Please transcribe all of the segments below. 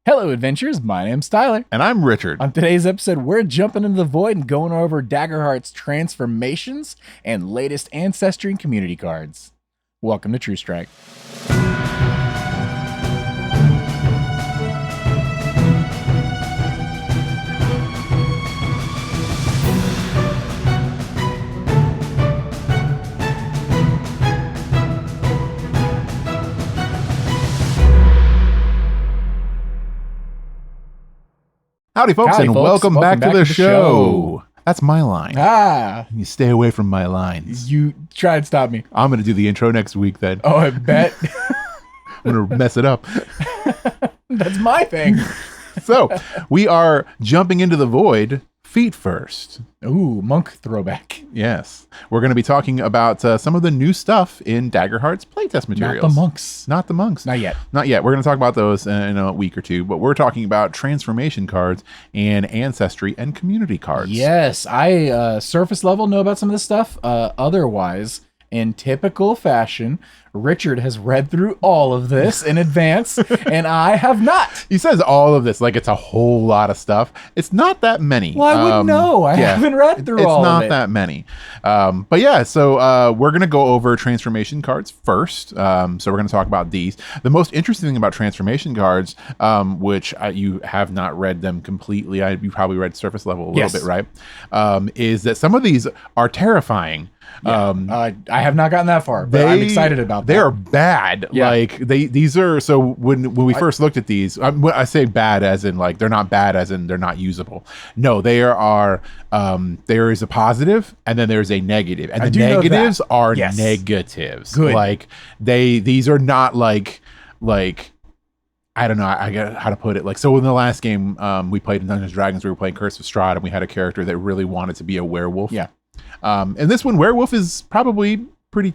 Hello, adventurers. My name's Tyler. And I'm Richard. On today's episode, we're jumping into the void and going over Daggerheart's transformations and latest Ancestry and community cards. Welcome to True Strike. Howdy, folks, Howdy, and folks. welcome back to the show. That's my line. You stay away from my lines. You try and stop me. I'm going to do the intro next week then. Oh, I bet. I'm going to mess it up. That's my thing. So, we are jumping into the void feet first. Ooh, monk throwback. Yes. We're going to be talking about some of the new stuff in Daggerheart's playtest materials. Not the monks. Not the monks. Not yet. Not yet. We're going to talk about those in a week or two, but we're talking about transformation cards and ancestry and community cards. Yes, I surface level know about some of this stuff. Otherwise, in typical fashion, Richard has read through all of this in advance, and I have not. He says all of this like it's a whole lot of stuff. It's not that many. Well, I wouldn't know. I haven't read through all of it. It's not that many. But yeah, so we're going to go over transformation cards first. So we're going to talk about these. The most interesting thing about transformation cards, which you have not read them completely, you probably read surface level a little bit, right? Is that some of these are terrifying. Yeah. I have not gotten that far, but I'm excited about that. They are bad. Yeah. Like these are, so when we first looked at these, I say bad as in like they're not bad as in they're not usable. No, there is a positive and then there's a negative, and the negatives are negatives. Good. Like these are not like I don't know. I get how to put it. Like, so in the last game we played in Dungeons & Dragons, we were playing Curse of Strahd, and we had a character that really wanted to be a werewolf. Yeah. And this one, werewolf is probably pretty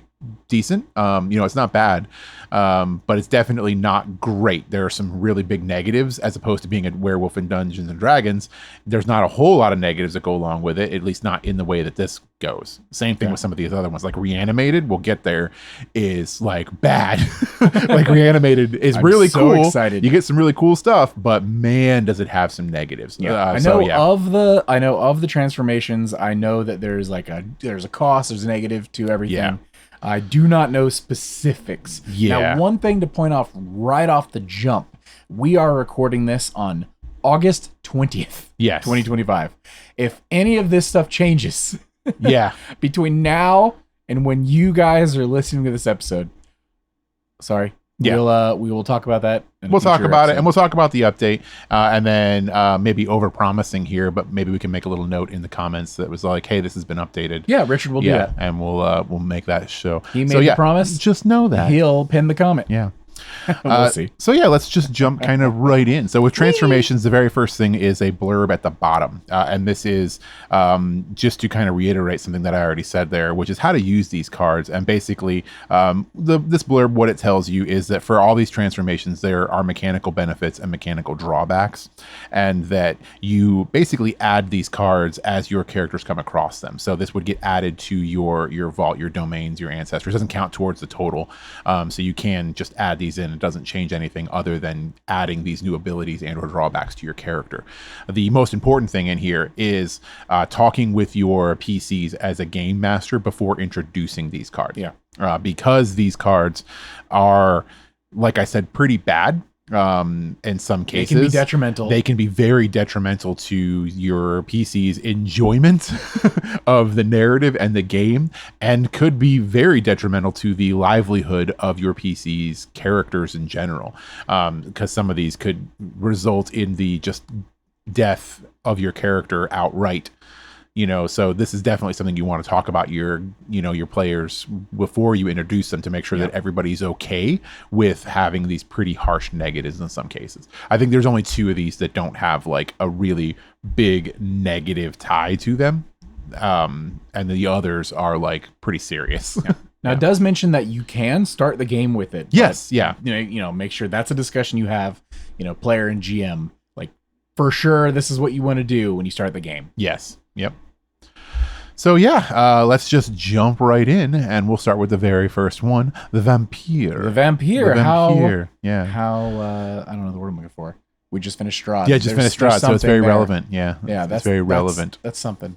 decent. It's not bad, but it's definitely not great. There are some really big negatives as opposed to being a werewolf in Dungeons and Dragons. There's not a whole lot of negatives that go along with it, at least not in the way that this goes. Same thing with some of these other ones, like Reanimated. We'll get there. Is like bad. Like Reanimated is really so cool. Excited. You get some really cool stuff, but man, does it have some negatives. Yeah. I know of the transformations. I know that there's a cost. There's a negative to everything. Yeah. I do not know specifics. Yeah. Now, one thing to point off right off the jump, we are recording this on August 20th, Yes. 2025. If any of this stuff changes Yeah. between now and when you guys are listening to this episode, sorry. Yeah. We will talk about that. We'll talk about it, and we'll talk about the update, and then maybe over-promising here, but maybe we can make a little note in the comments that was like, "Hey, this has been updated." Yeah, Richard will do that, and we'll make that show. He made the promise. Just know that he'll pin the comment. Yeah. We'll see. So yeah, let's just jump kind of right in. So with transformations, the very first thing is a blurb at the bottom. And this is just to kind of reiterate something that I already said there, which is how to use these cards. And basically, this blurb, what it tells you is that for all these transformations, there are mechanical benefits and mechanical drawbacks, and that you basically add these cards as your characters come across them. So this would get added to your vault, your domains, your ancestors. It doesn't count towards the total. So you can just add these in. It doesn't change anything other than adding these new abilities and or drawbacks to your character. The most important thing in here is talking with your PCs as a game master before introducing these cards. Yeah. Because these cards are, like I said, pretty bad. In some cases, they can be detrimental. They can be very detrimental to your PC's enjoyment of the narrative and the game, and could be very detrimental to the livelihood of your PC's characters in general. Because some of these could result in the just death of your character outright. So this is definitely something you want to talk about your players before you introduce them, to make sure that everybody's okay with having these pretty harsh negatives in some cases. I think there's only 2 of these that don't have like a really big negative tie to them. And the others are like pretty serious. Yeah. Now it does mention that you can start the game with it. Yes. But, make sure that's a discussion you have, player and GM, like for sure, this is what you want to do when you start the game. Yes. Yep. So yeah, let's just jump right in, and we'll start with the very first one, the vampire. The vampire. The vampire. How I don't know the word I'm looking for. We just finished Strahd. Yeah, just finished Strahd, so it's very relevant. Yeah, that's very relevant. That's something.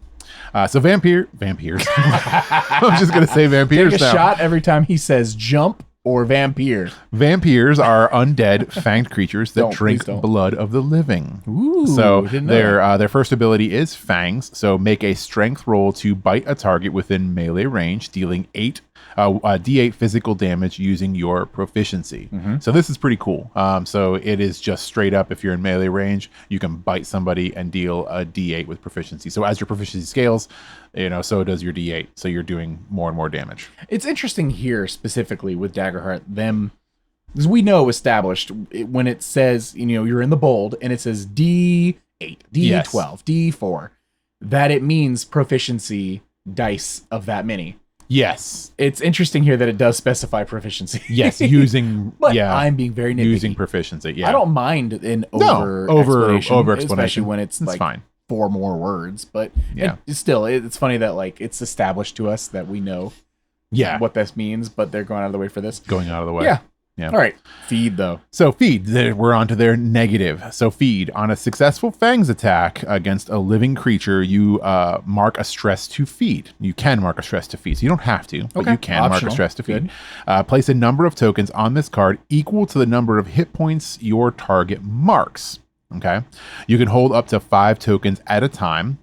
So vampires. I'm just gonna say vampires. Take a shot every time he says jump or vampire. Vampires are undead, fanged creatures that drink blood of the living. Ooh, so their first ability is fangs. So make a strength roll to bite a target within melee range, dealing D8 physical damage using your proficiency. So this is pretty cool. So it is just straight up, if you're in melee range, you can bite somebody and deal a D8 with proficiency. So as your proficiency scales, so does your D8. So you're doing more and more damage. It's interesting here specifically with Daggerheart, because we know established when it says, you're in the bold and it says D8, D12, D4, that it means proficiency dice of that many. Yes. It's interesting here that it does specify proficiency. Yes, using but I'm being very nitpicky. Using proficiency. Yeah. I don't mind an over explanation, especially when it's fine. 4 more words, but it's funny that it's established to us that we know what this means, but they're going out of the way for this. Going out of the way. Yeah. All right. Feed, though. So feed, we're on to their negative. So feed. On a successful fangs attack against a living creature, you mark a stress to feed. You can mark a stress to feed. So you don't have to, but you can mark a stress to feed. Place a number of tokens on this card equal to the number of hit points your target marks. Okay. You can hold up to 5 tokens at a time.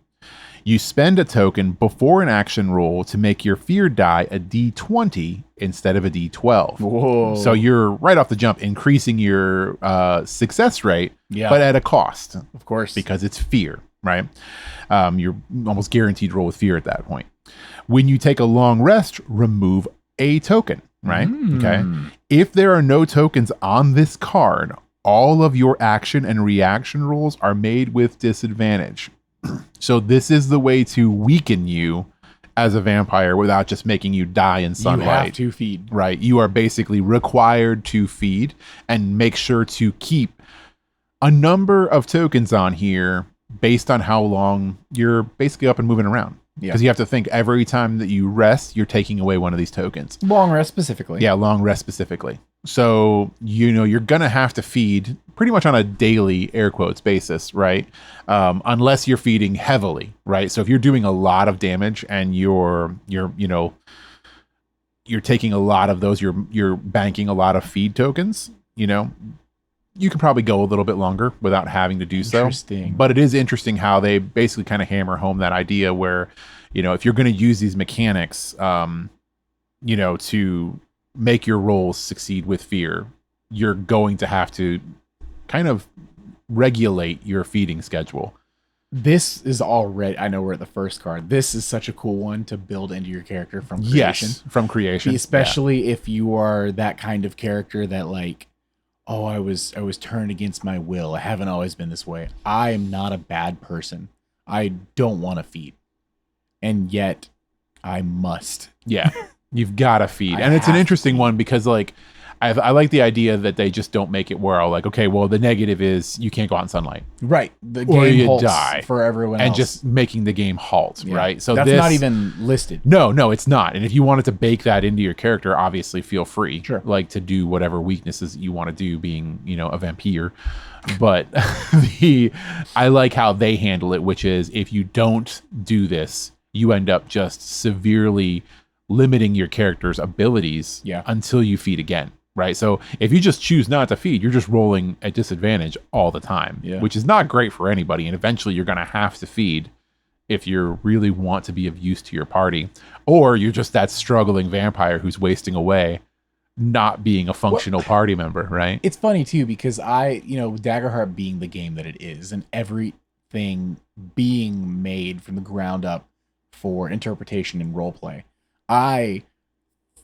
You spend a token before an action roll to make your fear die a D20 instead of a D12. Whoa. So you're right off the jump increasing your success rate, but at a cost. Of course. Because it's fear, right? You're almost guaranteed to roll with fear at that point. When you take a long rest, remove a token, right? Okay. If there are no tokens on this card, all of your action and reaction rolls are made with disadvantage. So this is the way to weaken you as a vampire without just making you die in sunlight. You have to feed. Right. You are basically required to feed and make sure to keep a number of tokens on here based on how long you're basically up and moving around. Because you have to think every time that you rest, you're taking away one of these tokens. Long rest specifically. Yeah, long rest specifically. So, you're going to have to feed pretty much on a daily, air quotes, basis, right? Unless you're feeding heavily, right? So if you're doing a lot of damage and you're taking a lot of those, you're banking a lot of feed tokens, you can probably go a little bit longer without having to do so. Interesting. But it is interesting how they basically kind of hammer home that idea where, if you're going to use these mechanics, to make your rolls succeed with fear, you're going to have to kind of regulate your feeding schedule. This is already, I know we're at the first card. This is such a cool one to build into your character from creation. Yes, from creation. Especially if you are that kind of character that I was turned against my will. I haven't always been this way. I am not a bad person. I don't want to feed. And yet I must. Yeah. You've got to feed. And it's an interesting one because I like the idea that they just don't make it where okay, well, the negative is you can't go out in sunlight. Right. The game halts die for everyone else. And just making the game halt, right? So that's not even listed. No, it's not. And if you wanted to bake that into your character, obviously feel free. Sure. To do whatever weaknesses you want to do being, a vampire. But I like how they handle it, which is if you don't do this, you end up just severely limiting your character's abilities until you feed again. Right. So if you just choose not to feed, you're just rolling at disadvantage all the time, which is not great for anybody. And eventually you're going to have to feed if you really want to be of use to your party, or you're just that struggling vampire who's wasting away, not being a functional party member. Right. It's funny, too, because Daggerheart being the game that it is and everything being made from the ground up for interpretation and roleplay, I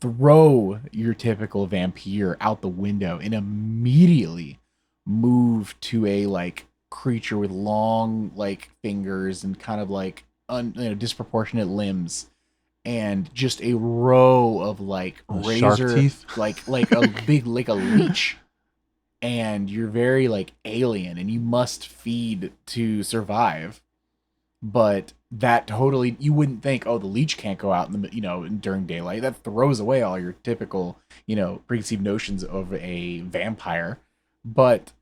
throw your typical vampire out the window and immediately move to a creature with long fingers and kind of disproportionate limbs and just a row of razor teeth, like a big a leech, and you're very alien and you must feed to survive. But that totally, you wouldn't think, the leech can't go out in the, during daylight. That throws away all your typical, preconceived notions of a vampire. But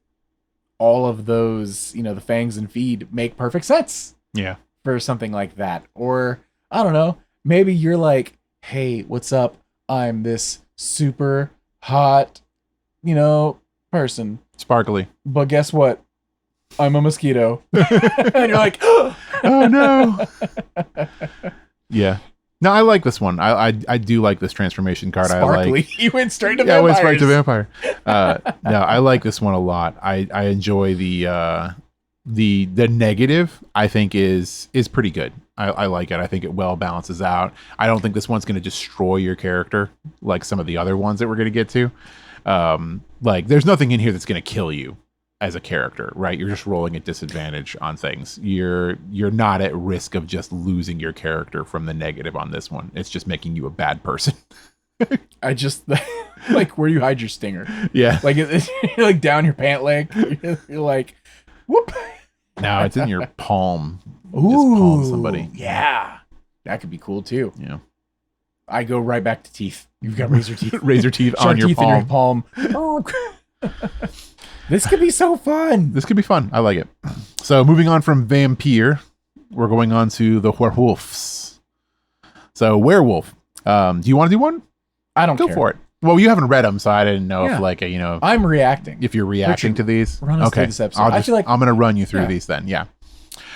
all of those, the fangs and feed make perfect sense Yeah. for something like that. Or I don't know, maybe you're like, hey, what's up? I'm this super hot, person. Sparkly. But guess what? I'm a mosquito. And you're like, oh no. Yeah. No, I like this one. I do like this transformation card. Sparkly. I like. You went straight to Yeah, I vampires. went straight to vampire. No, I like this one a lot. I enjoy the negative. I think is pretty good. I like it. I think it well balances out. I don't think this one's going to destroy your character like some of the other ones that we're going to get to. Like there's nothing in here that's going to kill you as a character, right? You're just rolling at disadvantage on things. You're not at risk of just losing your character from the negative on this one. It's just making you a bad person. I just like where you hide your stinger. Yeah. Like you're like down your pant leg. You're like, whoop. No, it's in your palm. Ooh, just palm somebody. Yeah. That could be cool too. Yeah. I go right back to teeth. You've got razor teeth. Razor teeth Shark on your teeth palm. in your palm. This could be so fun. This could be fun. I like it. So moving on from vampire, we're going on to the werewolves. So werewolf. Do you want to do one? I don't Go care. for it. Well, you haven't read them, so I didn't know if like I'm reacting. if you're reacting to these. Run us through this episode. I feel like I'm going to run you through these then. Yeah.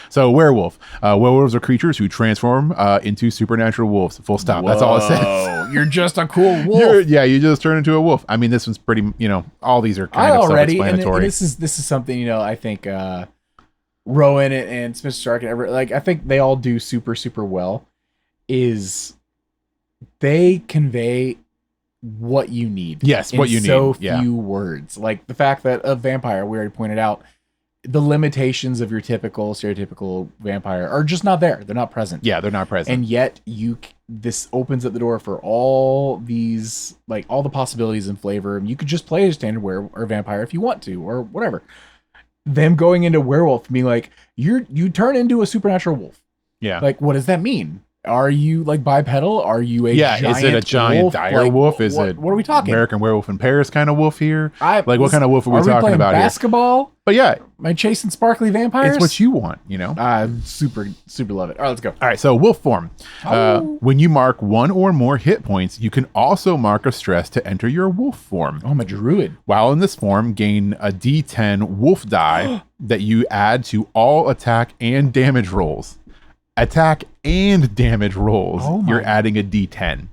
So werewolf. Werewolves are creatures who transform into supernatural wolves. Full stop. Whoa. That's all it says. You're just a cool wolf. You just turn into a wolf. I mean, this one's pretty, all these are kind of self-explanatory. And this is something, I think Rowan and Smith Stark and I think they all do super, super well, is they convey what you need. Yes, what you need. So few words. Like the fact that a vampire, we already pointed out, the limitations of your typical stereotypical vampire are just not there. They're not present. Yeah, they're not present. And yet this opens up the door for all these, like all the possibilities and flavor. You could just play a standard or vampire if you want to, or whatever. Them going into werewolf, being like, you turn into a supernatural wolf. Yeah. Like, what does that mean? Are you like bipedal? Are you a giant is it a giant wolf? dire wolf? Is it what are we talking? American Werewolf in Paris kind of wolf here? What kind of wolf are we talking playing about basketball? Here? But yeah, am I chasing sparkly vampires? it's what you want, I super, super love it. All right, let's go. All right, so wolf form. When you mark one or more hit points, you can also mark a stress to enter your wolf form. Oh, I'm a druid. While in this form, gain a D10 wolf die that you add to all attack and damage rolls. Attack and damage rolls, you're adding a D10.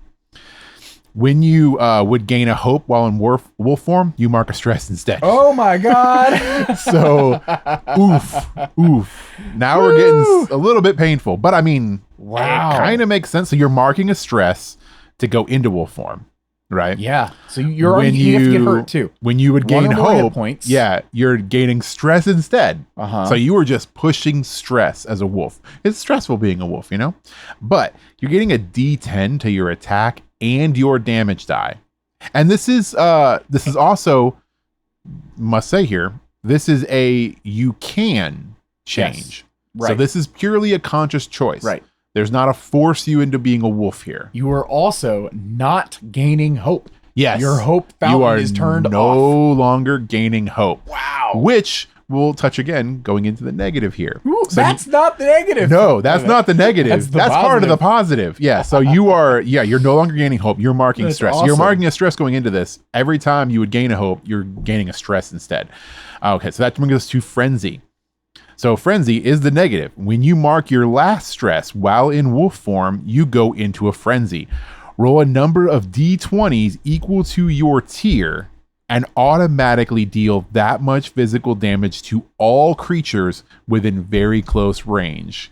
When you would gain a hope while in wolf form, you mark a stress instead. Oh my god! So, oof. Now we're getting a little bit painful, but I mean, wow, it kind of makes sense. So you're marking a stress to go into wolf form, right? Yeah. So you have to get hurt too. When you would gain hope points, you're gaining stress instead. So you were just pushing stress as a wolf. It's stressful being a wolf, but you're getting a D10 to your attack and your damage die. And this is also, must say here, this is you can change. Yes. Right. So this is purely a conscious choice. Right. There's not a force you into being a wolf here. You are also not gaining hope. Yes. Your hope fountain is turned off. No longer gaining hope. Wow. Which we'll touch again going into the negative here. Ooh, so that's not the negative. No, that's not the negative. That's part of the positive. Yeah. So you're no longer gaining hope. You're marking stress. Awesome. You're marking a stress going into this. Every time you would gain a hope, you're gaining a stress instead. Okay. So that brings us to frenzy. So frenzy is the negative. When you mark your last stress while in wolf form, you go into a frenzy. Roll a number of d20s equal to your tier and automatically deal that much physical damage to all creatures within very close range.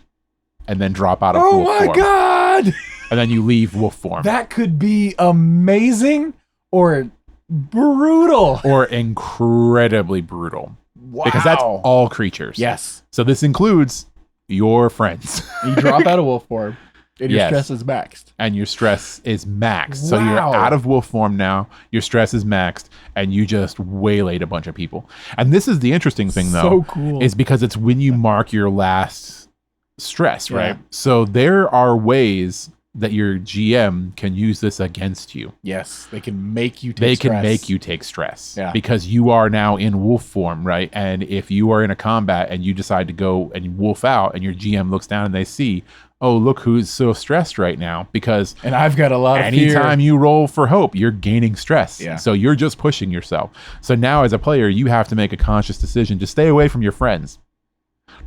And then drop out of wolf form. Oh my god! And then you leave wolf form. That could be amazing or brutal. Or incredibly brutal. Wow. Because that's all creatures. Yes. So this includes your friends. You drop out of wolf form, and your stress is maxed. And your stress is maxed. So you're out of wolf form now. Your stress is maxed, and you just waylaid a bunch of people. And this is the interesting thing, though. So cool. Is because it's when you mark your last stress, right? So there are ways that your GM can use this against you. Yes, they can make you take They stress. can make you take stress. Yeah. Because you are now in wolf form, right? And if you are in a combat and you decide to go and wolf out and your GM looks down and they see, oh, look who's so stressed right now, because And I've got a lot of fear. anytime you roll for hope, you're gaining stress. Yeah. So you're just pushing yourself. So now as a player, you have to make a conscious decision to stay away from your friends.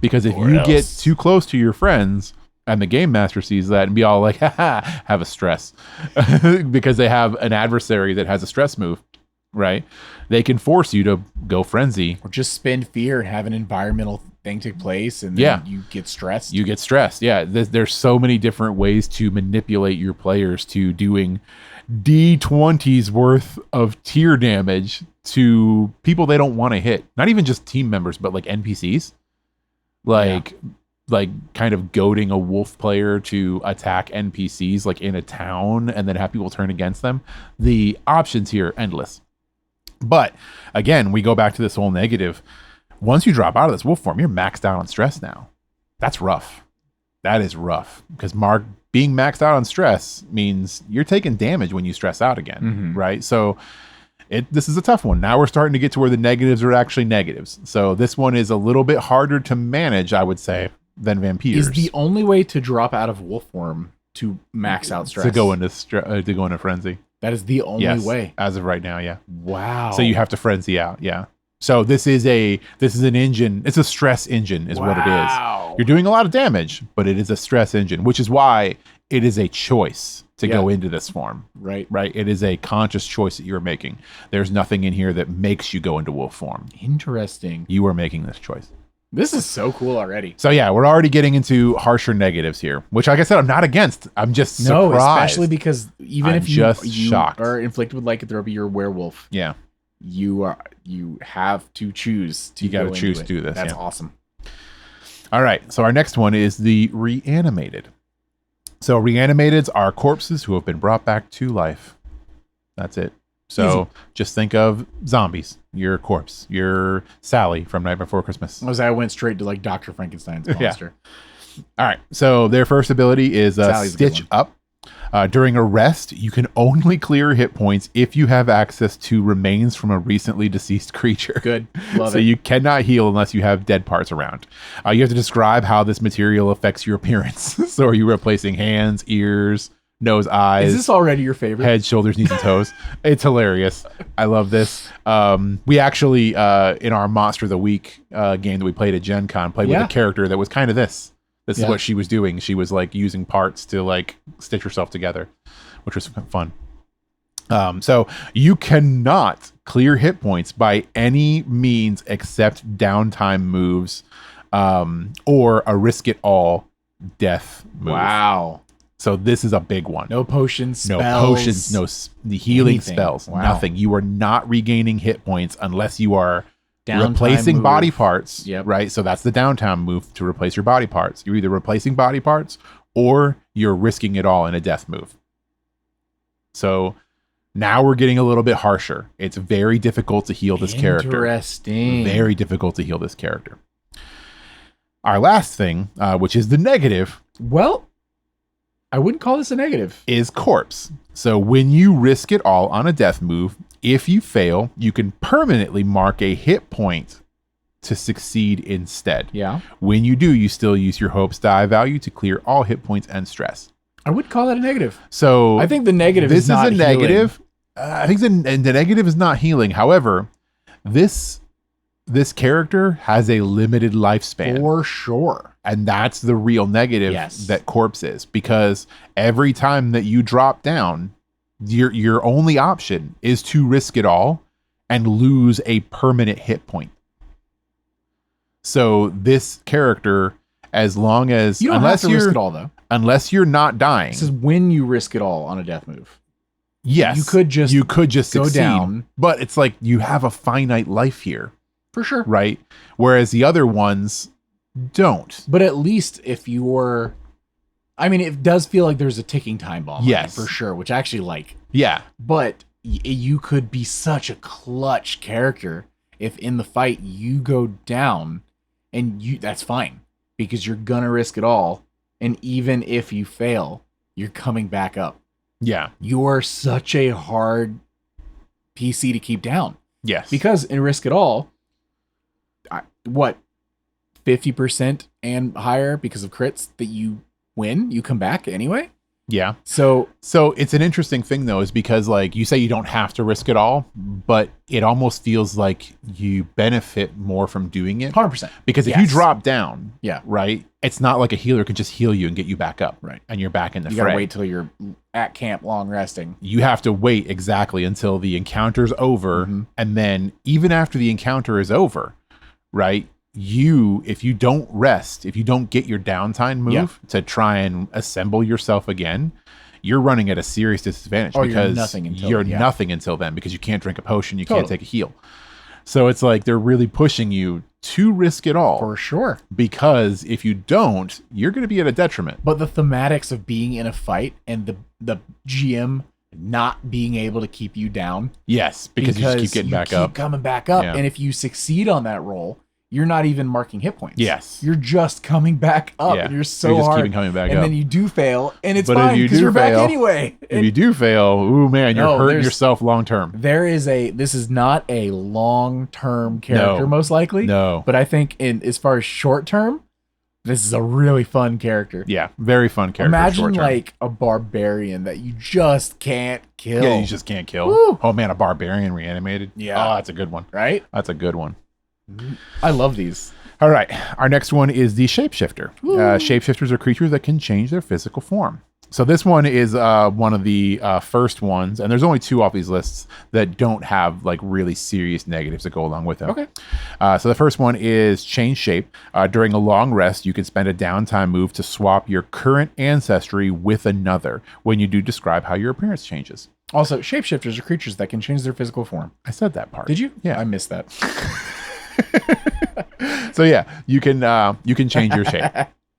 Because if you get too close to your friends and the game master sees that and be all like, haha, have a stress because they have an adversary that has a stress move, right? They can force you to go frenzy. Or just spend fear and have an environmental thing take place, and then you get stressed. You get stressed. Yeah. There's so many different ways to manipulate your players to doing D20's worth of tier damage to people they don't want to hit. Not even just team members, but like NPCs. Like kind of goading a wolf player to attack NPCs like in a town and then have people turn against them. The options here are endless. But again, we go back to this whole negative. Once you drop out of this wolf form, you're maxed out on stress now. That's rough. That is rough because being maxed out on stress means you're taking damage when you stress out again, right? So this is a tough one. Now we're starting to get to where the negatives are actually negatives. So this one is a little bit harder to manage, I would say, than vampires. Is the only way to drop out of wolf form to max out stress? To go into frenzy. That is the only way. As of right now, yeah. Wow. So you have to frenzy out, yeah. So this is an engine. It's a stress engine is what it is. You're doing a lot of damage, but it is a stress engine, which is why it is a choice to go into this form. Right. It is a conscious choice that you're making. There's nothing in here that makes you go into wolf form. Interesting. You are making this choice. This is so cool already. So yeah, we're already getting into harsher negatives here, which like I said, I'm not against. I'm just surprised. No, especially because even if you shocked. are inflicted with lycanthropy, you're a werewolf. Yeah. You have to choose to You got to choose to do this. That's awesome. All right. So our next one is the reanimated. So reanimateds are corpses who have been brought back to life. That's it. So just think of zombies. Your corpse. Your Sally from Night Before Christmas. I went straight to like Dr. Frankenstein's monster. Yeah. All right. So their first ability is Stitch Up. During a rest, you can only clear hit points if you have access to remains from a recently deceased creature. Good. Love so it. you cannot heal unless you have dead parts around. You have to describe how this material affects your appearance. So are you replacing hands, ears, nose, eyes? Is this already your favorite? Head, shoulders, knees, and toes. It's hilarious. I love this. We actually, in our Monster of the Week game that we played at Gen Con, played with a character that was kind of this. This is what she was doing. She was like using parts to like stitch herself together, which was fun. So you cannot clear hit points by any means except downtime moves, or a risk it all death move. Wow. So this is a big one. No potions, no spells, potions, the healing anything. spells, Wow. nothing. You are not regaining hit points unless you are Downtime replacing move. body parts, Yep. right? So that's the downtime move to replace your body parts. You're either replacing body parts or you're risking it all in a death move. So now we're getting a little bit harsher. It's very difficult to heal this character. Interesting. Very difficult to heal this character. Our last thing, which is the negative. Well, I wouldn't call this a negative. Is corpse. So when you risk it all on a death move, if you fail, you can permanently mark a hit point to succeed instead. Yeah. When you do, you still use your hope's die value to clear all hit points and stress. I would call that a negative. So I think the negative is not healing. negative. I think the negative is not healing. However, this character has a limited lifespan. For sure. And that's the real negative that corpse is, because every time that you drop down, your only option is to risk it all and lose a permanent hit point. So this character, as long as you don't have to risk it all though, unless you're not dying. This is when you risk it all on a death move. Yes, you could just go succeed, down, but it's like you have a finite life here, for sure, right? Whereas the other ones don't. But at least if you're, I mean, it does feel like there's a ticking time bomb. Yes, for sure. Which I actually like. Yeah, but you could be such a clutch character if in the fight you go down, and that's fine because you're gonna risk it all, and even if you fail, you're coming back up. Yeah. You're such a hard PC to keep down. Yes. Because in Risk It All, 50% and higher because of crits that you win, you come back anyway. Yeah. So it's an interesting thing though, is because like you say you don't have to risk it all, but it almost feels like you benefit more from doing it. 100%. Because if you drop down, yeah, right, it's not like a healer can just heal you and get you back up, right, and you're back in the fray. You gotta wait till you're at camp long resting. You have to wait exactly until the encounter's over, and then even after the encounter is over, right, if you don't rest, if you don't get your downtime move to try and assemble yourself again, you're running at a serious disadvantage because you're nothing until then, because you can't drink a potion, you can't take a heal. So it's like they're really pushing you to risk it all. For sure. Because if you don't, you're going to be at a detriment. But the thematics of being in a fight and the GM not being able to keep you down. Yes, because you just keep getting back up. Coming back up. Yeah. And if you succeed on that roll, you're not even marking hit points. Yes. You're just coming back up. And you're so just hard. keeping coming back and up. then you do fail, and it's fine because you're back anyway. If you do fail, ooh man, you're hurting yourself long term. This is not a long term character, most likely. No. But I think as far as short term, this is a really fun character. Yeah, very fun character. Imagine like a barbarian that you just can't kill. Yeah, you just can't kill. Woo. Oh man, a barbarian reanimated. Yeah. Oh, that's a good one. Right? That's a good one. I love these. All right. Our next one is the shapeshifter. Shapeshifters are creatures that can change their physical form. So this one is one of the first ones, and there's only 2 off these lists that don't have like really serious negatives that go along with them. Okay. So the first one is change shape. During a long rest, you can spend a downtime move to swap your current ancestry with another. When you do, describe how your appearance changes. Also, shapeshifters are creatures that can change their physical form. I said that part. Did you? Yeah. I missed that. So yeah, you can change your shape.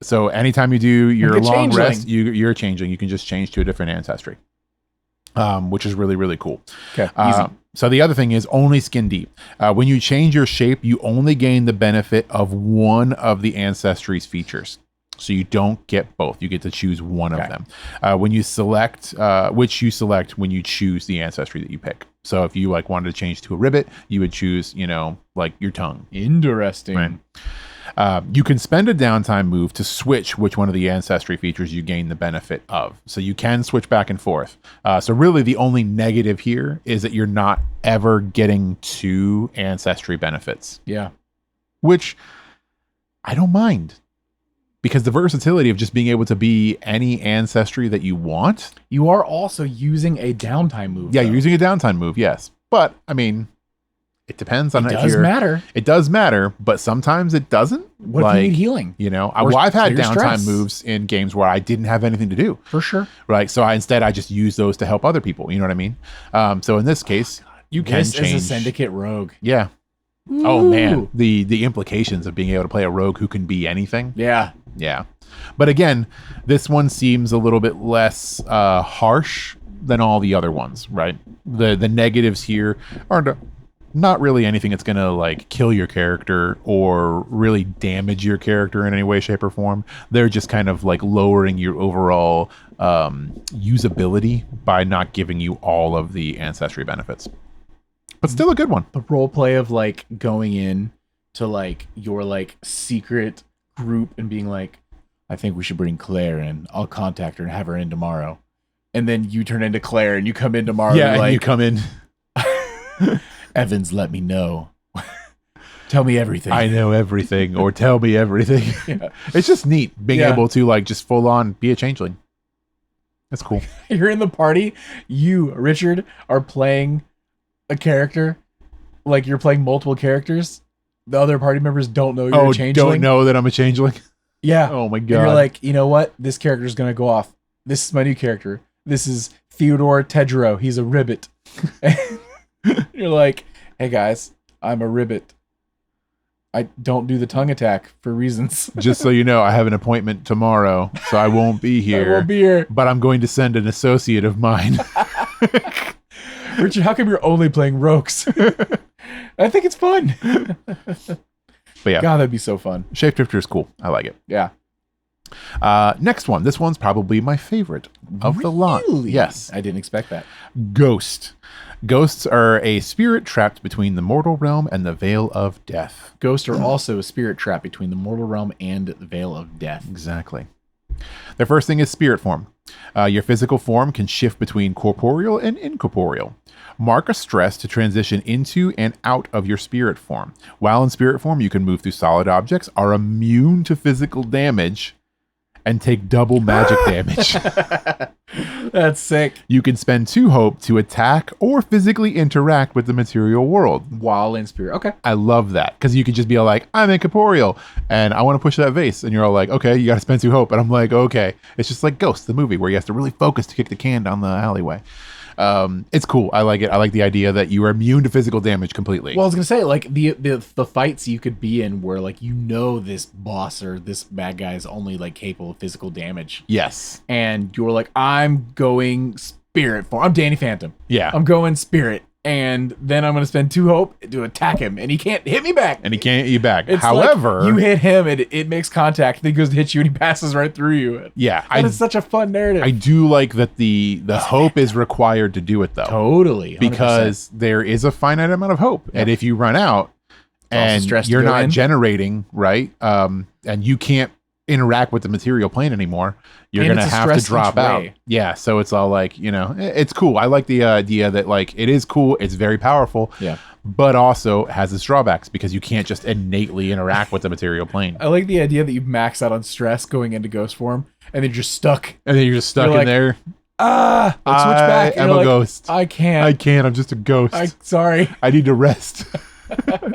So anytime you do your long rest, you're changing. You can just change to a different ancestry, which is really, really cool. Okay, easy. So the other thing is only skin deep. When you change your shape, you only gain the benefit of one of the ancestry's features. So you don't get both. You get to choose one of them. When you select, which you select when you choose the ancestry that you pick. So if you like wanted to change to a ribbit, you would choose, like your tongue. Interesting. Right? You can spend a downtime move to switch which one of the ancestry features you gain the benefit of. So you can switch back and forth. So really the only negative here is that you're not ever getting 2 ancestry benefits. Yeah. Which I don't mind. Because the versatility of just being able to be any ancestry that you want. You are also using a downtime move. Yeah, you're using a downtime move, yes. But, I mean, it depends on it does matter. It does matter, but sometimes it doesn't. What if you need healing? I've had downtime moves in games where I didn't have anything to do. For sure. Right, so I just use those to help other people. You know what I mean? So in this case, you can change. This is a syndicate rogue. Yeah. Ooh. Oh, man. The implications of being able to play a rogue who can be anything. Yeah. Yeah. But again, this one seems a little bit less harsh than all the other ones, right? The negatives here are not really anything that's going to like kill your character or really damage your character in any way, shape, or form. They're just kind of like lowering your overall usability by not giving you all of the ancestry benefits. But still a good one. The role play of like going in to like your like secret group and being like, I think we should bring Claire in. I'll contact her and have her in tomorrow. And then you turn into Claire and you come in tomorrow. Yeah, and like, you come in. Evans, let me know. Tell me everything. I know everything, or tell me everything. Yeah. It's just neat being able to like just full on be a changeling. That's cool. You're in the party. You, Richard, are playing a character. Like you're playing multiple characters. The other party members don't know you're a changeling. Don't know that I'm a changeling? Yeah. Oh my god. And you're like, you know what? This character's gonna go off. This is my new character. This is Theodore Tedro. He's a ribbit. You're like, hey guys, I'm a ribbit. I don't do the tongue attack for reasons. Just so you know, I have an appointment tomorrow, so I won't be here. I won't be here. But I'm going to send an associate of mine. Richard, how come you're only playing rogues? I think it's fun. But yeah. God, that'd be so fun. Shapeshifter is cool. I like it. Yeah. Next one. This one's probably my favorite of the lot. Yes. I didn't expect that. Ghost. Ghosts are a spirit trapped between the mortal realm and the Veil of Death. Ghosts are also a spirit trap between the mortal realm and the Veil of Death. Exactly. The first thing is spirit form. Your physical form can shift between corporeal and incorporeal. Mark a stress to transition into and out of your spirit form. While in spirit form, you can move through solid objects, are immune to physical damage, and take double magic damage. That's sick. You can spend 2 hope to attack or physically interact with the material world. While in spirit. Okay. I love that, because you could just be all like, I'm incorporeal and I want to push that vase. And you're all like, okay, you got to spend 2 hope. And I'm like, okay. It's just like Ghost, the movie, where you have to really focus to kick the can down the alleyway. It's cool. I like it. I like the idea that you are immune to physical damage completely. Well, I was gonna say, like, the fights you could be in where, like, this boss or this bad guy is only, like, capable of physical damage. Yes. And you're like, I'm going spirit form. I'm Danny Phantom. Yeah. I'm going spirit. And then I'm going to spend 2 hope to attack him. And he can't hit me back. And he can't hit you back. It's However, like you hit him and it makes contact. Then he goes to hit you and he passes right through you. Yeah. It's such a fun narrative. I do like that the hope is required to do it, though. Totally. 100%. Because there is a finite amount of hope. Yep. And if you run out and you're not generating, right, and you can't interact with the material plane anymore, you're going to have to drop out. Yeah. So it's all like, it's cool. I like the idea that, like, it is cool. It's very powerful. Yeah. But also has its drawbacks because you can't just innately interact with the material plane. I like the idea that you max out on stress going into ghost form and then you're stuck. And then you're just stuck in there. Let's switch back. I'm a ghost. I can't. I'm just a ghost. Sorry. I need to rest.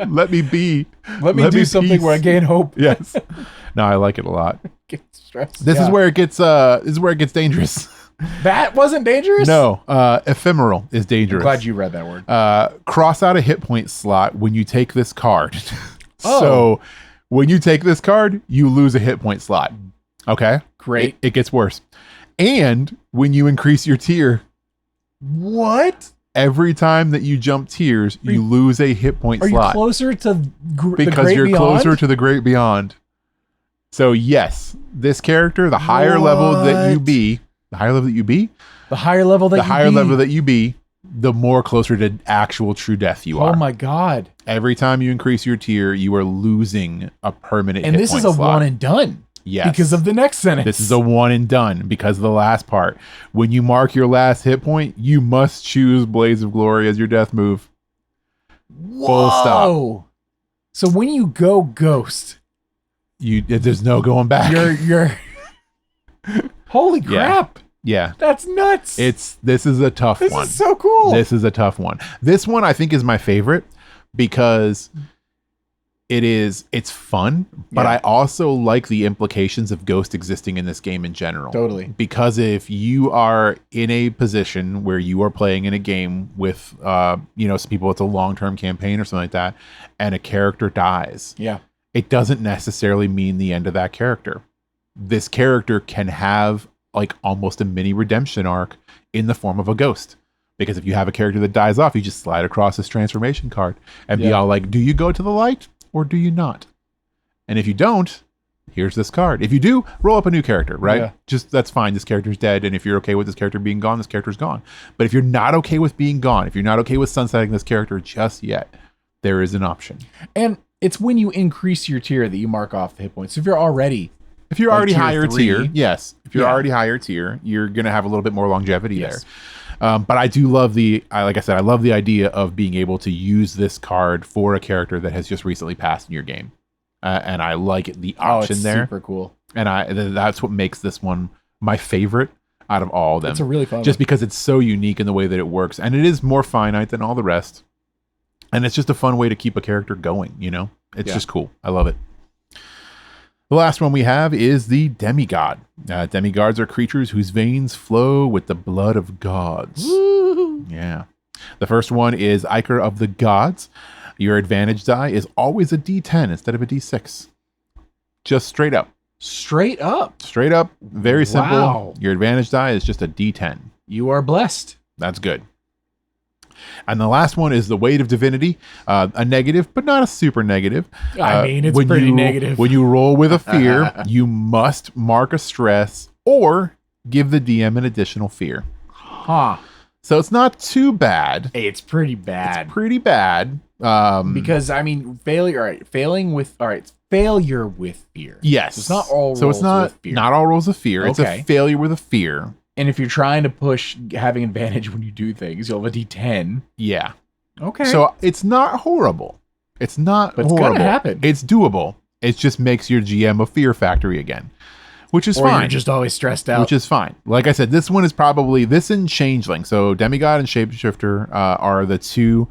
Let me be. Let me do something where I gain hope. Yes. No, I like it a lot. Get stressed. This is where it gets dangerous. That wasn't dangerous? No. Ephemeral is dangerous. I'm glad you read that word. Cross out a hit point slot when you take this card. Oh. So when you take this card, you lose a hit point slot. Okay? Great. It gets worse. And when you increase your tier. What? Every time that you jump tiers, you lose a hit point slot. Are you closer to the Because you're closer to the great beyond. So yes, this character, the higher level that you be, the higher level that you be, the more closer to actual true death you are. Oh my god. Every time you increase your tier, you are losing a permanent hit point slot. And this is a one and done. Yes. Because of the next sentence. This is a one and done because of the last part. When you mark your last hit point, you must choose Blaze of Glory as your death move. Whoa. Full stop. So when you go ghost, there's no going back. You're holy crap. Yeah. That's nuts. This is a tough one. This is so cool. This is a tough one. This one I think is my favorite because it's fun, but I also like the implications of Ghost existing in this game in general. Totally. Because if you are in a position where you are playing in a game with some people, it's a long-term campaign or something like that, and a character dies. Yeah. It doesn't necessarily mean the end of that character. This character can have like almost a mini redemption arc in the form of a ghost. Because if you have a character that dies off, you just slide across this transformation card and be all like, do you go to the light or do you not? And if you don't, here's this card. If you do, roll up a new character, right? Yeah. Just that's fine. This character's dead. And if you're okay with this character being gone, this character's gone. But if you're not okay with being gone, if you're not okay with sunsetting this character just yet, there is an option. And it's when you increase your tier that you mark off the hit points. So if you're already higher tier, yes. If you're already higher tier, you're going to have a little bit more longevity there. But I do love like I said, I love the idea of being able to use this card for a character that has just recently passed in your game. And I like the option there. Super cool. And that's what makes this one my favorite out of all of them. It's a really fun just because it's so unique in the way that it works. And it is more finite than all the rest. And it's just a fun way to keep a character going, It's just cool. I love it. The last one we have is the demigod. Demigods are creatures whose veins flow with the blood of gods. Woo! Yeah. The first one is Ichor of the Gods. Your advantage die is always a D10 instead of a D6. Just straight up. Straight up. Straight up. Very simple. Wow. Your advantage die is just a D10. You are blessed. That's good. And the last one is the weight of divinity, a negative, but not a super negative. I mean, it's pretty negative. When you roll with a fear, you must mark a stress or give the DM an additional fear. Huh. So it's not too bad. Hey, it's pretty bad. It's pretty bad. Because I mean, failure with fear. Yes. So it's not all so rolls it's not with fear. not all rolls of fear. It's Okay. a failure with a fear. And if you're trying to push having advantage when you do things, you'll have a D10. Yeah. Okay. So it's not horrible. It's not But it's horrible. gonna happen. It's doable. It just makes your GM a fear factory again, which is or fine. you're just always stressed out. Which is fine. Like I said, this one is probably this and Changeling. So Demigod and Shapeshifter are the two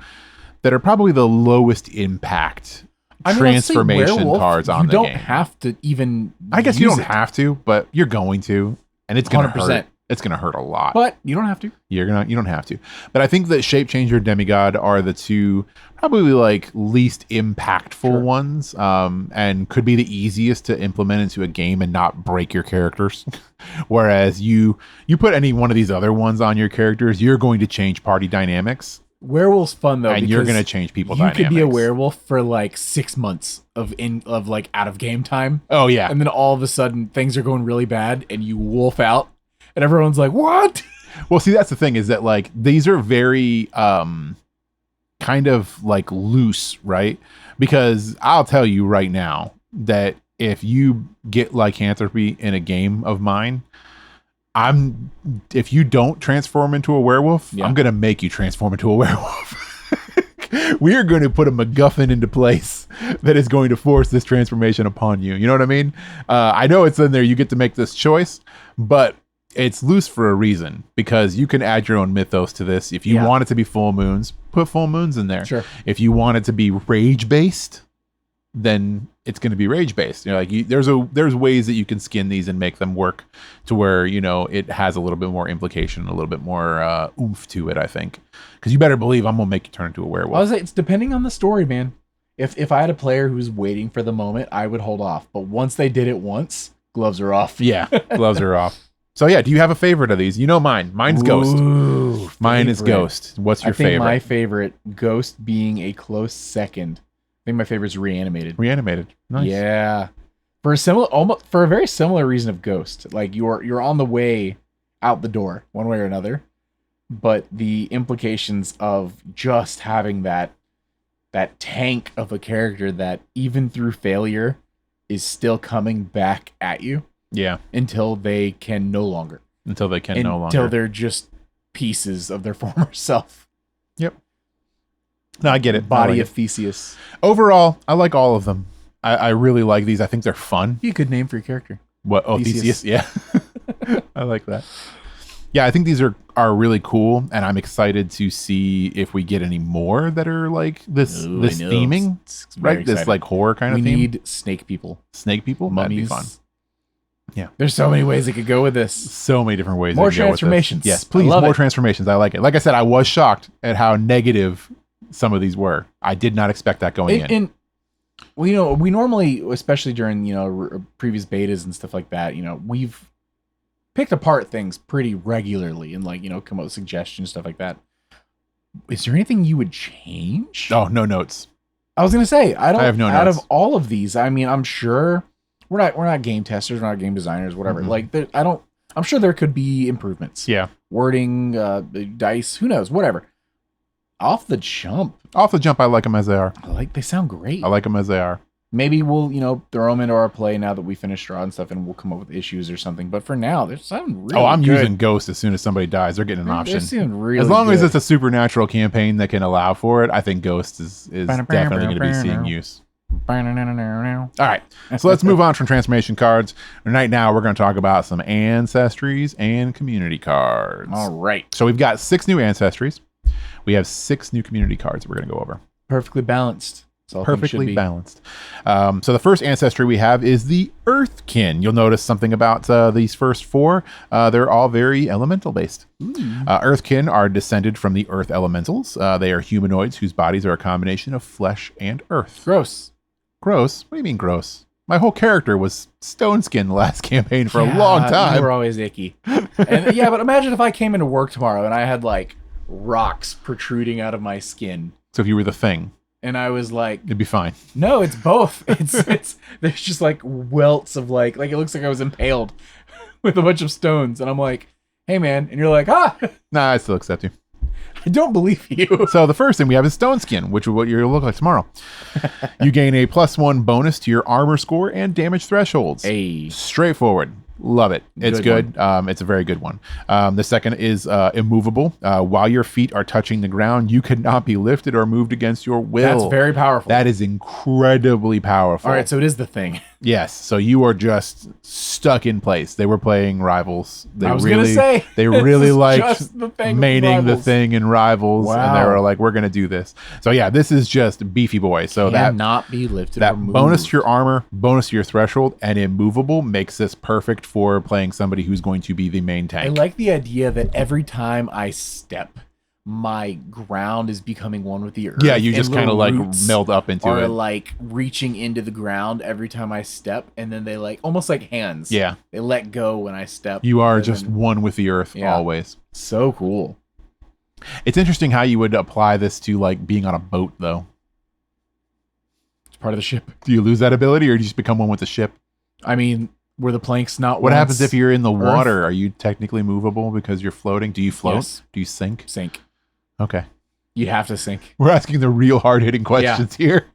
that are probably the lowest impact transformation cards on the game. You don't have to even. I guess you don't have to, but you're going to, and it's going to 100%. hurt. It's going to hurt a lot. But you don't have to. You don't have to. But I think that Shape Changer and Demigod are the two probably like least impactful ones, and could be the easiest to implement into a game and not break your characters. Whereas you put any one of these other ones on your characters, you're going to change party dynamics. Werewolf's fun though, and you're going to change people you dynamics. could be a werewolf for like 6 months of like out of game time. Oh yeah. And then all of a sudden things are going really bad and you wolf out and everyone's like, what? Well, see, that's the thing is that like these are very kind of like loose, right? Because I'll tell you right now that if you get lycanthropy in a game of mine, if you don't transform into a werewolf, I'm going to make you transform into a werewolf. We are going to put a MacGuffin into place that is going to force this transformation upon you. You know what I mean? I know it's in there. You get to make this choice, but it's loose for a reason because you can add your own mythos to this. If you want it to be full moons, put full moons in there. Sure. If you want it to be rage based, then it's going to be rage based. You know, like there's ways that you can skin these and make them work to where, you know, it has a little bit more implication, a little bit more oomph to it, I think. Because you better believe I'm going to make you turn into a werewolf. I was like, it's depending on the story, man. If I had a player who's waiting for the moment, I would hold off. But once they did it once, gloves are off. Yeah, gloves are off. So yeah, do you have a favorite of these? You know mine. Mine's Ghost. Mine is Ghost. What's your favorite? My favorite, Ghost being a close second. I think my favorite is Reanimated. Reanimated. Nice. Yeah. For a very similar reason of Ghost. Like you're on the way out the door, one way or another. But the implications of just having that tank of a character that even through failure is still coming back at you. Yeah. Until they can no longer. Until they're just pieces of their former self. Yep. No, I get it. Body of Theseus. Overall, I like all of them. I really like these. I think they're fun. Be a good name for your character. What? Oh, Theseus. Yeah. I like that. Yeah, I think these are really cool, and I'm excited to see if we get any more that are like this theming, right? Exciting. This like horror kind of theme. We need snake people. Snake people? Mummies. That'd be fun. Yeah. There's so many ways it could go with this. So many different ways. More transformations. Yes, please, more transformations. I like it. Like I said, I was shocked at how negative some of these were. I did not expect that going in. Well, you know, we normally, especially during, you know, previous betas and stuff like that, you know, we've picked apart things pretty regularly and like, you know, come up with suggestions, stuff like that. Is there anything you would change? Oh, no notes. I was going to say, I have no notes. Of all of these, I mean, I'm sure we're not game testers, we're not game designers, whatever. Mm-hmm. Like, I'm sure there could be improvements. Yeah. Wording, dice, who knows, whatever. Off the jump, I like them as they are. They sound great. I like them as they are. Maybe we'll, you know, throw them into our play now that we finish Straw and stuff, and we'll come up with issues or something. But for now, they're sounding really I'm good. using Ghost as soon as somebody dies. They're getting an option. They're sounding really as long good. as it's a supernatural campaign that can allow for it, I think Ghost is definitely going to be seeing use. All right, so let's move on from transformation cards. Right now, we're going to talk about some Ancestries and community cards. All right. So we've got 6 new Ancestries. We have 6 new community cards we're going to go over. Perfectly balanced. Perfectly balanced. So the first ancestry we have is the Earthkin. You'll notice something about these first 4. They're all very elemental based. Earthkin are descended from the Earth Elementals. They are humanoids whose bodies are a combination of flesh and earth. Gross. Gross? What do you mean gross? My whole character was stone skin the last campaign for a long time. You were always icky. And yeah, but imagine if I came into work tomorrow and I had like rocks protruding out of my skin. So if you were the thing, And I was like, it'd be fine. no, it's both. It's there's just like welts of like it looks like I was impaled with a bunch of stones. And I'm like, hey man. And you're like, Nah, I still accept you. I don't believe you. So the first thing we have is Stone Skin, which is what you're gonna look like tomorrow. You gain a +1 bonus to your armor score and damage thresholds. Hey. Straightforward. Love it. It's good. It's a very good one. The second is immovable. While your feet are touching the ground, you cannot be lifted or moved against your will. That's very powerful. That is incredibly powerful. All right, so it is the thing. Yes. So you are just stuck in place. They were playing Rivals. I was gonna say they really liked maining the thing in Rivals, and they were like, "We're gonna do this." So yeah, this is just beefy boy. So that not be lifted. That or moved. bonus to your armor, bonus to your threshold, and immovable makes this perfect for playing somebody who's going to be the main tank. I like the idea that every time I step, my ground is becoming one with the earth. Yeah, you just kind of like meld up into it. Or like reaching into the ground every time I step, and then they like almost like hands. Yeah, they let go when I step. You are just one with the earth always. So cool. It's interesting how you would apply this to like being on a boat, though. It's part of the ship. Do you lose that ability, or do you just become one with the ship? I mean, were the planks not? What happens if you're in the water? Are you technically movable because you're floating? Do you float? Yes. Do you sink? Sink. Okay. You have to sink. We're asking the real hard-hitting questions here.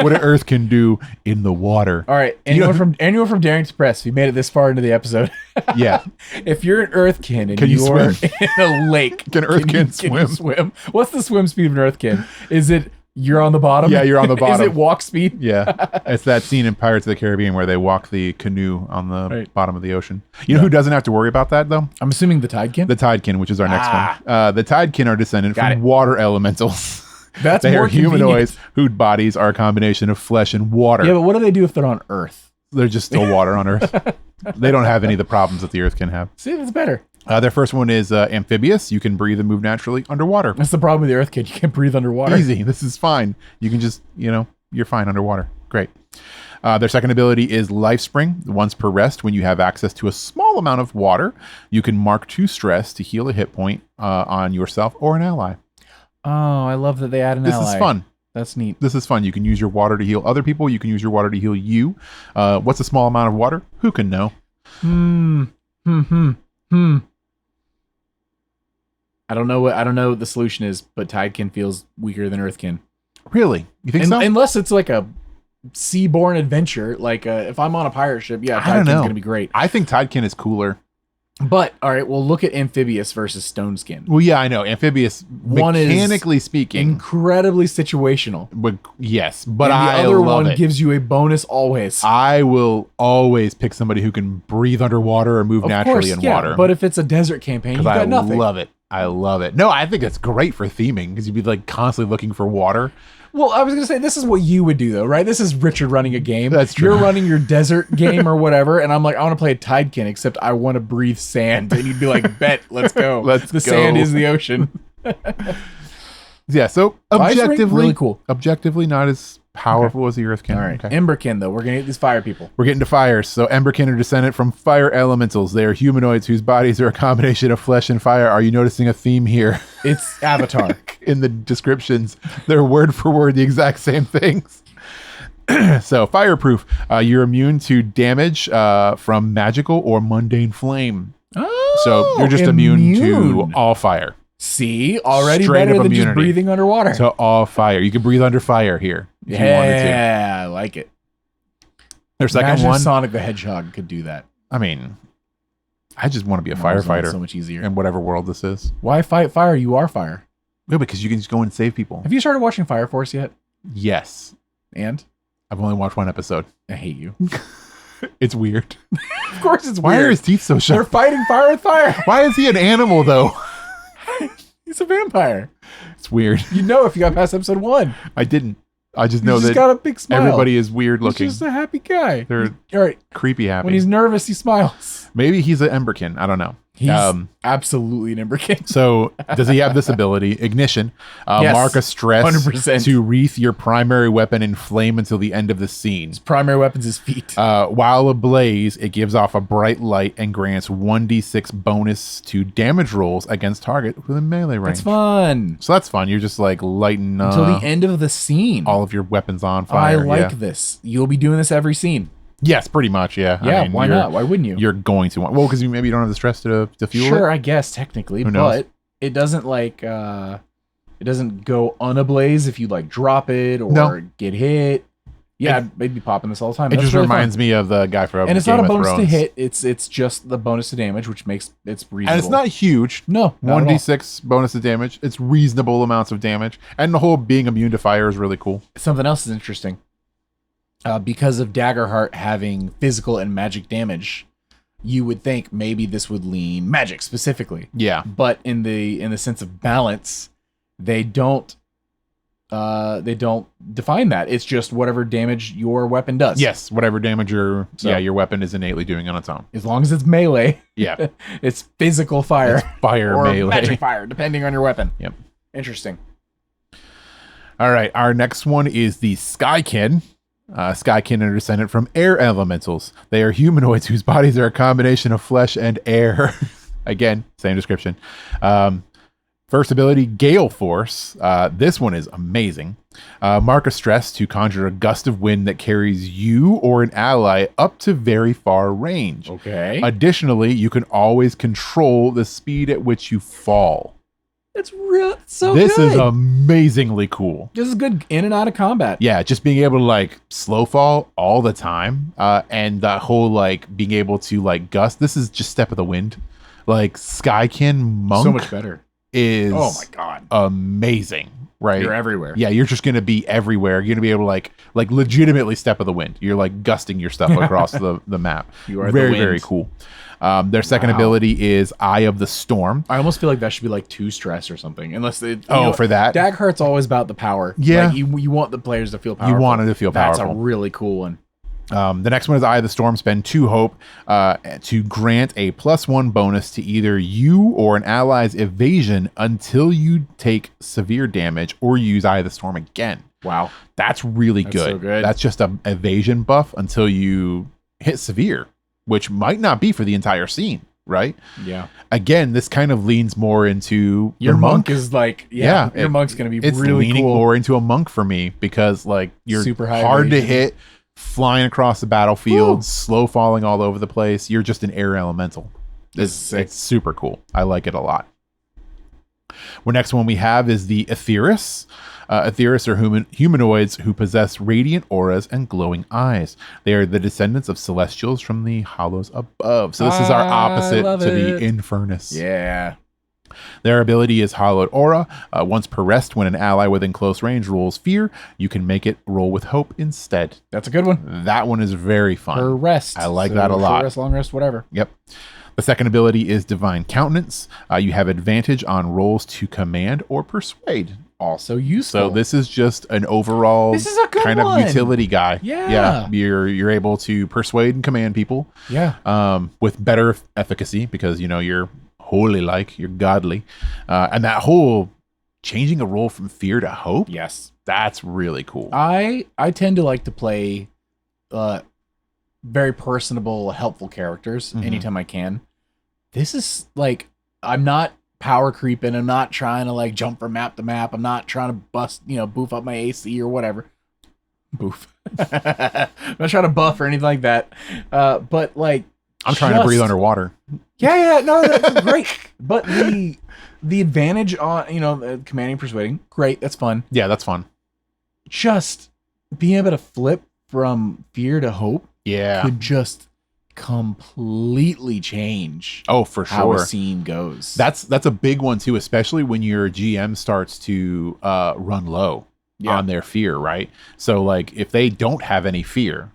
What an Earth can do in the water. All right. Anyone from Daring to Press, if you made it this far into the episode. Yeah. If you're an Earthkin and can you you're swim? in a lake. Can Earthkin swim? Swim? What's the swim speed of an Earthkin? Is it you're on the bottom? Yeah, you're on the bottom. Is it walk speed? Yeah. It's that scene in Pirates of the Caribbean where they walk the canoe on the bottom of the ocean. You know who doesn't have to worry about that, though? I'm assuming the Tidekin? The Tidekin, which is our next one. The Tidekin are descended from water elementals. They are humanoids whose bodies are a combination of flesh and water. Yeah, but what do they do if they're on Earth? They're just still water on Earth. They don't have any of the problems that the Earth can have. See, that's better. Their first one is amphibious. You can breathe and move naturally underwater. That's the problem with the Earthkin. You can't breathe underwater. Easy. This is fine. You can just, you're fine underwater. Great. Their second ability is Life Spring. Once per rest, when you have access to a small amount of water, you can mark 2 stress to heal a hit point on yourself or an ally. Oh, I love that they add an ally. This is fun. That's neat. This is fun. You can use your water to heal other people. You can use your water to heal you. What's a small amount of water? Who can know? I don't know what the solution is, but Tidekin feels weaker than Earthkin. Really? You think so? Unless it's like a seaborne adventure, like if I'm on a pirate ship, Tidekin's gonna be great. I think Tidekin is cooler. But all right, well, look at amphibious versus stone skin. Well, yeah, I know amphibious. One mechanically speaking, incredibly situational. But yes, but and the other one it. gives you a bonus always. I will always pick somebody who can breathe underwater or move naturally in water. But if it's a desert campaign, you've got nothing. I love it. I love it. No, I think it's great for theming because you'd be like constantly looking for water. Well, I was going to say, this is what you would do, though, right? This is Richard running a game. That's true. You're running your desert game or whatever, and I'm like, I want to play a Tidekin, except I want to breathe sand. And you'd be like, bet, let's go. The sand is the ocean. Yeah, so objectively, really cool. Objectively, not as powerful as the Earthkin. All right, Emberkin, though. We're going to get these fire people. We're getting to fires. So Emberkin are descended from fire elementals. They are humanoids whose bodies are a combination of flesh and fire. Are you noticing a theme here? It's Avatar. In the descriptions, they're word for word the exact same things. So fireproof. You're immune to damage from magical or mundane flame. Oh, so you're just immune to all fire. See, already Straight better up than immunity. just breathing underwater. So all fire. You can breathe under fire here. If you wanted to. I like it. Their second Imagine one. if Sonic the Hedgehog could do that. I mean, I just want to be a firefighter. So much easier. In whatever world this is. Why fight fire? You are fire. No, because you can just go and save people. Have you started watching Fire Force yet? Yes. And? I've only watched 1 episode. I hate you. It's weird. Of course it's weird. Why are his teeth so They're sharp? fighting fire with fire. Why is he an animal, though? He's a vampire. It's weird. You know if you got past episode 1. I didn't. I just know He's that got a big smile. everybody is weird looking. He's just a happy guy. They're all right. creepy happy. When he's nervous, he smiles. Maybe he's an Emberkin. I don't know. He's absolutely an Ember King. So does he have this ability? Ignition. Yes, Mark a stress 100%. to wreath your primary weapon in flame until the end of the scene. His primary weapon's his feet. While ablaze, it gives off a bright light and grants 1d6 bonus to damage rolls against target within melee range. That's fun. So that's fun. You're just like lighting Until the end of the scene. all of your weapons on fire. I like this. You'll be doing this every scene. Yes, pretty much. Yeah. Yeah, I mean, why not? Why wouldn't you? You're going to want. Well, because maybe you don't have the stress to fuel it. Sure, I guess technically, but it doesn't like it doesn't go unablaze if you like drop it or get hit. Yeah, I'd be popping this all the time. It just really reminds me of the guy from and it's Game not a of bonus Thrones. to hit. It's just the bonus to damage, which makes it's reasonable. And it's not huge. No, 1d6 bonus to damage. It's reasonable amounts of damage, and the whole being immune to fire is really cool. Something else is interesting. Because of Daggerheart having physical and magic damage, you would think maybe this would lean magic specifically. Yeah. But in the sense of balance, they don't define that. It's just whatever damage your weapon does. Yes, whatever damage your weapon is innately doing on its own. As long as it's melee. Yeah. It's physical fire. It's fire or melee. magic fire, depending on your weapon. Yep. Interesting. All right, our next one is the Skykin. Skykin are descendant from air elementals. They are humanoids whose bodies are a combination of flesh and air. Again, same description. First ability, Gale Force. This one is amazing. Mark a stress to conjure a gust of wind that carries you or an ally up to very far range. Okay. Additionally, you can always control the speed at which you fall. It's real. So this good. is amazingly cool. This is good in and out of combat. Yeah, just being able to like slow fall all the time, and that whole like being able to like gust. This is just step of the wind. Like Skykin Monk, So much better. Is oh my god, amazing. Right, you're everywhere. Yeah, you're just gonna be everywhere. You're gonna be able to like legitimately step of the wind. You're like gusting your stuff across the map. You are very the wind. very cool. Their second ability is Eye of the Storm. I almost feel like that should be like 2 stress or something. Unless they, for that. Daggerheart's always about the power. Yeah. Like you want the players to feel powerful. You want them to feel powerful. That's a really cool one. The next one is Eye of the Storm. Spend 2 hope to grant a +1 bonus to either you or an ally's evasion until you take severe damage or use Eye of the Storm again. Wow. That's really That's good. so good. That's just an evasion buff until you hit severe, which might not be for the entire scene, right? Yeah. Again, this kind of leans more into your the monk is like, your monk's going to be it's really leaning cool. more into a monk for me because like you're Super high hard to evasion. hit, flying across the battlefield, Woo. slow falling all over the place. You're just an air elemental. It's It's super cool. I like it a lot. Our next one we have is the Aetheris. Aetheris are humanoids who possess radiant auras and glowing eyes. They are the descendants of celestials from the hollows above. So this is our opposite love to the it. Infernus. Yeah. Their ability is Hallowed Aura. Once per rest, when an ally within close range rolls fear, you can make it roll with hope instead. That's a good one. That one is very fun. Per rest. I like that a lot. Short rest, long rest, whatever. Yep. The second ability is Divine Countenance. You have advantage on rolls to command or persuade. Also useful. So this is just an overall This is a good kind one. of utility guy. Yeah. You're able to persuade and command people. Yeah. With better efficacy because you're holy, like you're godly, and that whole changing a roll from fear to hope. Yes. That's really cool. I tend to like to play very personable, helpful characters anytime I can. This is like, I'm not power creeping. I'm not trying to like jump from map to map. I'm not trying to boof up my AC or whatever. Boof. I'm not trying to buff or anything like that. But like, I'm trying to breathe underwater. Yeah, no, that's great. But the advantage on, commanding, persuading, great, that's fun. Yeah, that's fun. Just being able to flip from fear to hope could just completely change For how a sure. scene goes. That's a big one too, especially when your GM starts to run low on their fear, right? So like if they don't have any fear,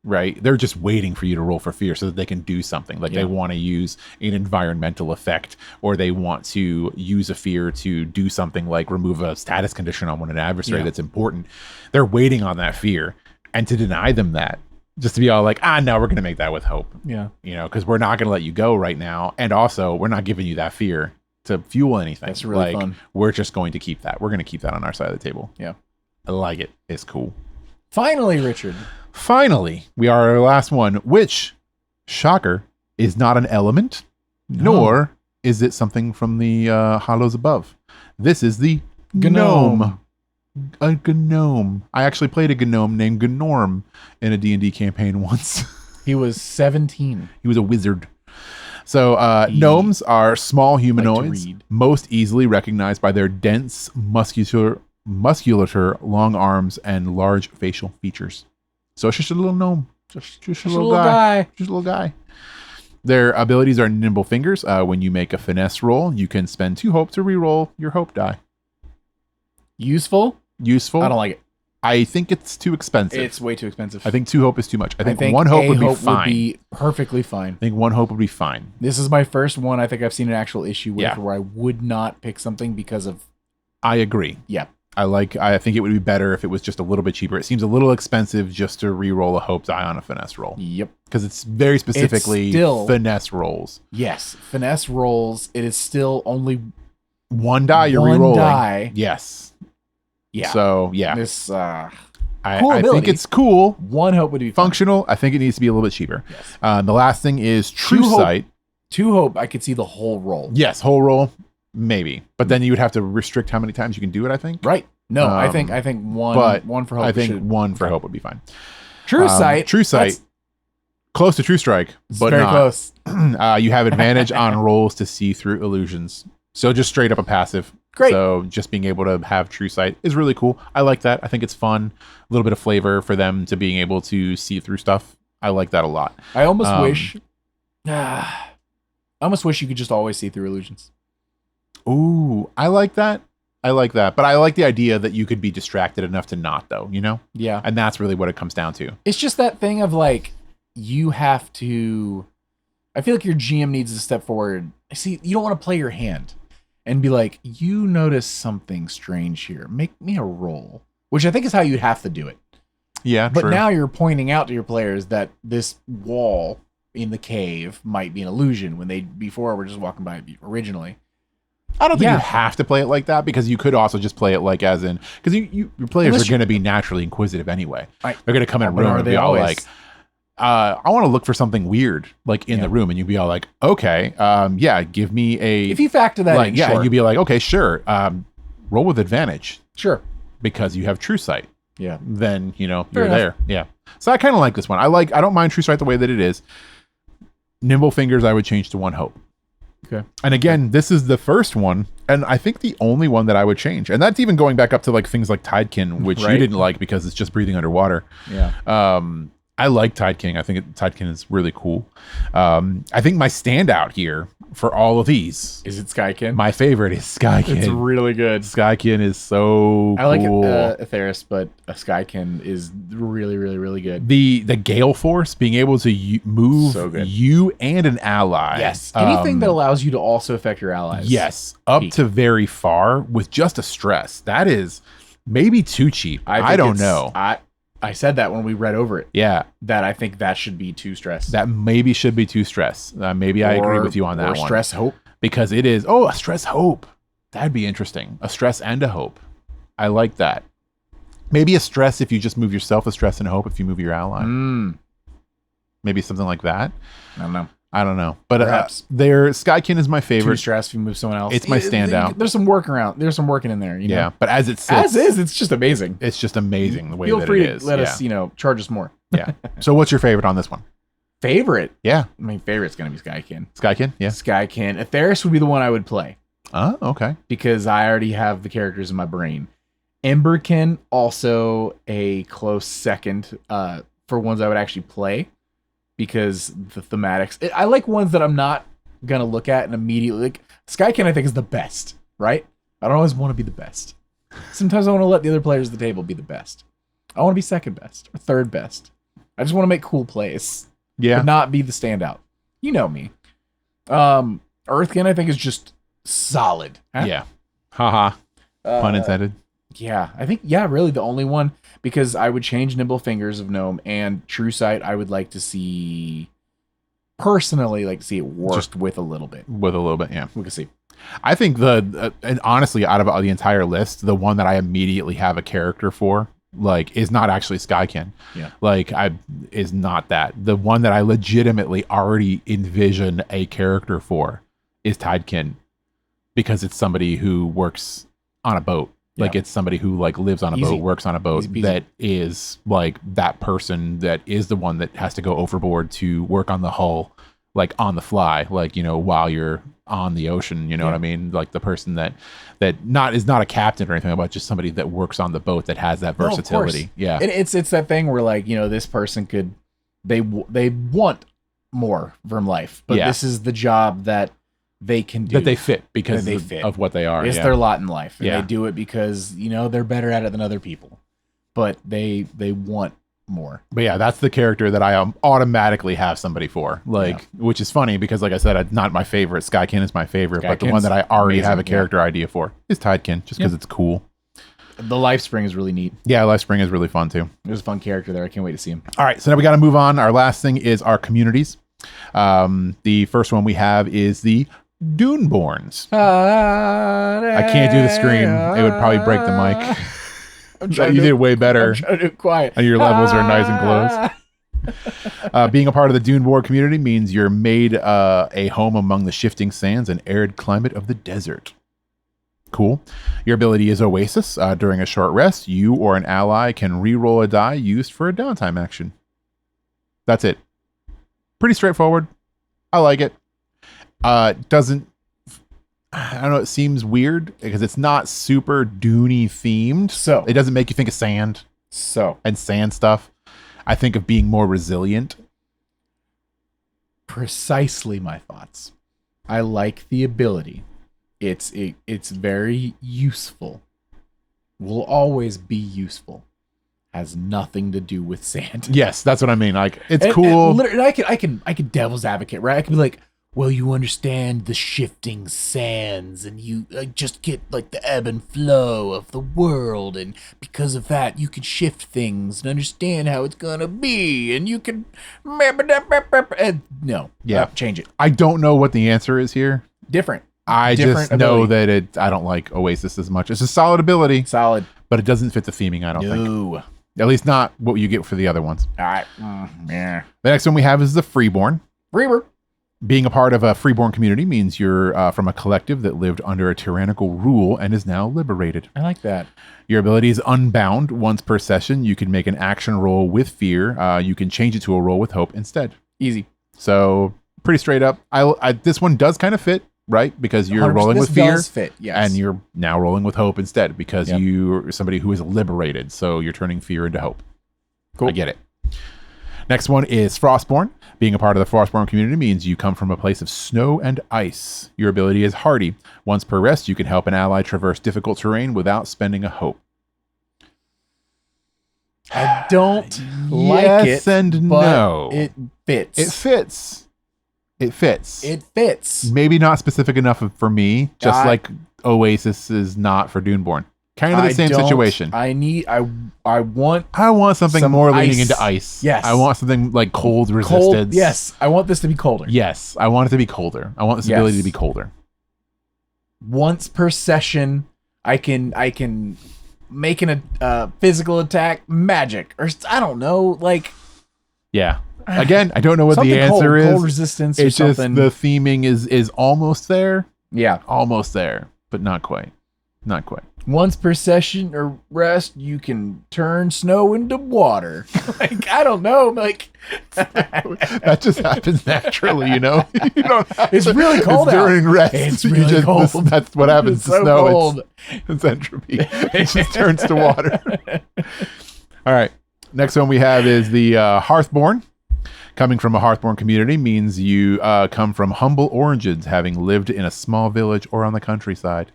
right, they're just waiting for you to roll for fear so that they can do something. Like they want to use an environmental effect, or they want to use a fear to do something like remove a status condition on one an adversary that's important. They're waiting on that fear, and to deny them that just to be all like, no, we're gonna make that with hope. Yeah. Because we're not gonna let you go right now, and also we're not giving you that fear to fuel anything. That's really fun. We're just going to keep that. We're gonna keep that on our side of the table. Yeah. I like it. It's cool. Finally, Richard. Finally, we are our last one, which, shocker, is not an element, nor is it something from the Hollows Above. This is the Gnome. A Gnome. I actually played a Gnome named Gnorm in a D&D campaign once. He was 17. He was a wizard. So gnomes are small humanoids, most easily recognized by their dense musculature, long arms, and large facial features. So it's just a little gnome. Just a little guy. Just a little guy. Their abilities are nimble fingers. When you make a finesse roll, you can spend 2 hope to reroll your hope die. Useful? I don't like it. I think it's too expensive. It's way too expensive. I think 2 hope is too much. I think 1 hope would be fine. Would be perfectly fine. I think 1 hope would be fine. This is my first one I think I've seen an actual issue with where I would not pick something because of... I agree. Yeah. I think it would be better if it was just a little bit cheaper. It seems a little expensive just to re-roll a hope die on a finesse roll. Yep. Because it's very specifically finesse rolls. Yes. Finesse rolls. It is still only 1 die you're re-rolling. 1 die. Yes. Yeah. So, yeah. This, I think it's cool. 1 hope would be functional. I think it needs to be a little bit cheaper. Yes. The last thing is True Sight. 2 hope, I could see the whole roll. Yes, whole roll. Maybe, but then you would have to restrict how many times you can do it. I think. Right. No, I think one for hope. I think 1 for hope would be fine. True sight. Close to True Strike, but very not. Close. You have advantage on rolls to see through illusions. So just straight up a passive. Great. So just being able to have True Sight is really cool. I like that. I think it's fun. A little bit of flavor for them to being able to see through stuff. I like that a lot. I almost wish. I almost wish you could just always see through illusions. Ooh, I like that. But I like the idea that you could be distracted enough to not, though, Yeah. And that's really what it comes down to. It's just that thing of like, you have to... I feel like your GM needs to step forward. See, you don't want to play your hand and be like, you notice something strange here. Make me a roll. Which I think is how you'd have to do it. Yeah, But true. now you're pointing out to your players that this wall in the cave might be an illusion when they before were just walking by it originally. I don't think you have to play it like that, because you could also just play it like as in, because your players are going to be naturally inquisitive anyway. They're going to come in a room and be all like, I want to look for something weird like in the room, and you'd be all like, okay, give me a... If you factor that in, sure. You'd be like, okay, sure, roll with advantage. Sure. Because you have True Sight. Yeah. Then, you're there. Yeah. So I kind of like this one. I don't mind True Sight the way that it is. Nimble Fingers I would change to 1 hope. Okay. And again, this is the first one, and I think the only one that I would change. And that's even going back up to like things like Tidekin, which you didn't like because it's just breathing underwater. Yeah. I like Tidekin. I think Tidekin is really cool. I think my standout here for all of these is it Skykin. My favorite is Skykin. It's really good. Skykin is so I like cool. Aetheris, but a Skykin is really, really, really good. The Gale Force, being able to move you and an ally. Yes. Anything that allows you to also affect your allies. Yes. Up to very far with just a stress. That is maybe too cheap. I don't know. I said that when we read over it. Yeah. That I think that should be 2 stress. That maybe should be 2 stress. Maybe I agree with you on that one. Or stress hope. Because it is, a stress hope. That'd be interesting. A stress and a hope. I like that. Maybe a stress if you just move yourself, a stress and a hope if you move your ally. Maybe something like that. I don't know. But Skykin is my favorite. 2 stress if you move someone else. It's my standout. There's some workaround. There's some working in there. Yeah. But as it sits. As is, it's just amazing. It's just amazing the way Feel that free it to is. let us, charge us more. Yeah. So what's your favorite on this one? Favorite? Yeah. My favorite's going to be Skykin. Skykin? Yeah. Skykin. Aetheris would be the one I would play. Oh, okay. Because I already have the characters in my brain. Emberkin, also a close second for ones I would actually play. Because the thematics... I like ones that I'm not going to look at and immediately... Like, Skykin, I think, is the best, right? I don't always want to be the best. Sometimes I want to let the other players at the table be the best. I want to be second best or third best. I just want to make cool plays. Yeah. But not be the standout. You know me. Earthkin, I think, is just solid. Huh? Yeah. Haha. Pun intended. Yeah, I think, yeah, really the only one, because I would change Nimble Fingers of Gnome and True Sight. I would like to see, personally, like to see it worked Just with a little bit. With a little bit, yeah. We can see. I think and honestly, out of the entire list, the one that I immediately have a character for, like, is not actually Skykin. Yeah. Like, is not that. The one that I legitimately already envision a character for is Tidekin, because it's somebody who works on a boat. Like, it's somebody who, like, lives on a boat, works on a boat, that is, like, that person that is the one that has to go overboard to work on the hull, like, on the fly, like, you know, while you're on the ocean, you know what I mean? Like, the person that is not a captain or anything, but just somebody that works on the boat that has that versatility. Yeah. It's that thing where, like, you know, this person could, they want more from life, but this is the job that they can do, that they fit because of what they are. It's their lot in life, and they do it because, you know, they're better at it than other people, but they want more. But yeah, that's the character that I automatically have somebody for, like, which is funny because, like I said, it's not my favorite. Skykin is my favorite, but the one that I already have a character idea for is Tidekin, just because it's cool. The Life Spring is really neat. Yeah, Life Spring is really fun too. There's a fun character there. I can't wait to see him. All right, so now we got to move on. Our last thing is our communities. The first one we have is the Duneborns. I can't do the scream. It would probably break the mic. You did way better. I'm trying to do it quiet. And your levels are nice and close. Being a part of the Duneborn community means you're made a home among the shifting sands and arid climate of the desert. Cool. Your ability is Oasis. During a short rest, you or an ally can re-roll a die used for a downtime action. That's it. Pretty straightforward. I like it. Doesn't, I don't know, it seems weird because it's not super Dooney themed. So it doesn't make you think of sand. And sand stuff. I think of being more resilient. Precisely my thoughts. I like the ability. It's very useful. Will always be useful. Has nothing to do with sand. Yes, that's what I mean. Like, it's cool. And I can devil's advocate, right? I can be like, well, you understand the shifting sands, and you just get like the ebb and flow of the world, and because of that, you can shift things and understand how it's gonna be, and you can change it. I don't know what the answer is here. Different. I just know that I don't like Oasis as much. It's a solid ability, but it doesn't fit the theming. I don't think. At least not what you get for the other ones. All right. The next one we have is the Freeborn. Being a part of a Freeborn community means you're from a collective that lived under a tyrannical rule and is now liberated. I like that. Your ability is Unbound. Once per session, you can make an action roll with fear. You can change it to a roll with hope instead. Easy. So pretty straight up. This one does kind of fit, right? Because you're rolling with fear. Does fit, yes. And you're now rolling with hope instead because you're somebody who is liberated. So you're turning fear into hope. Cool. I get it. Next one is Frostborn. Being a part of the Frostborn community means you come from a place of snow and ice. Your ability is Hardy. Once per rest, you can help an ally traverse difficult terrain without spending a hope. I don't like it. Yes and no. It fits. It fits. Maybe Maybe not specific enough for me, just like Oasis is not for Duneborn. Kind of the same situation. I want something more ice. leaning into ice. Yes. I want something like cold resistance. Yes. I want this to be colder. Yes. I want it to be colder. I want this ability to be colder. Once per session, I can make a physical attack magic, or I don't know, like. Yeah. Again, I don't know what the answer is. Cold resistance or it's something. Just the theming is almost there. Yeah. Almost there, but not quite. Not quite. Once per session or rest, you can turn snow into water. Like, I don't know. Like, that just happens naturally, you know? You don't it's really cold out. During rest. It's really cold. That's what happens to so snow. Cold. It's entropy. It just turns to water. All right. Next one we have is the Hearthborn. Coming from a Hearthborn community means you come from humble origins, having lived in a small village or on the countryside.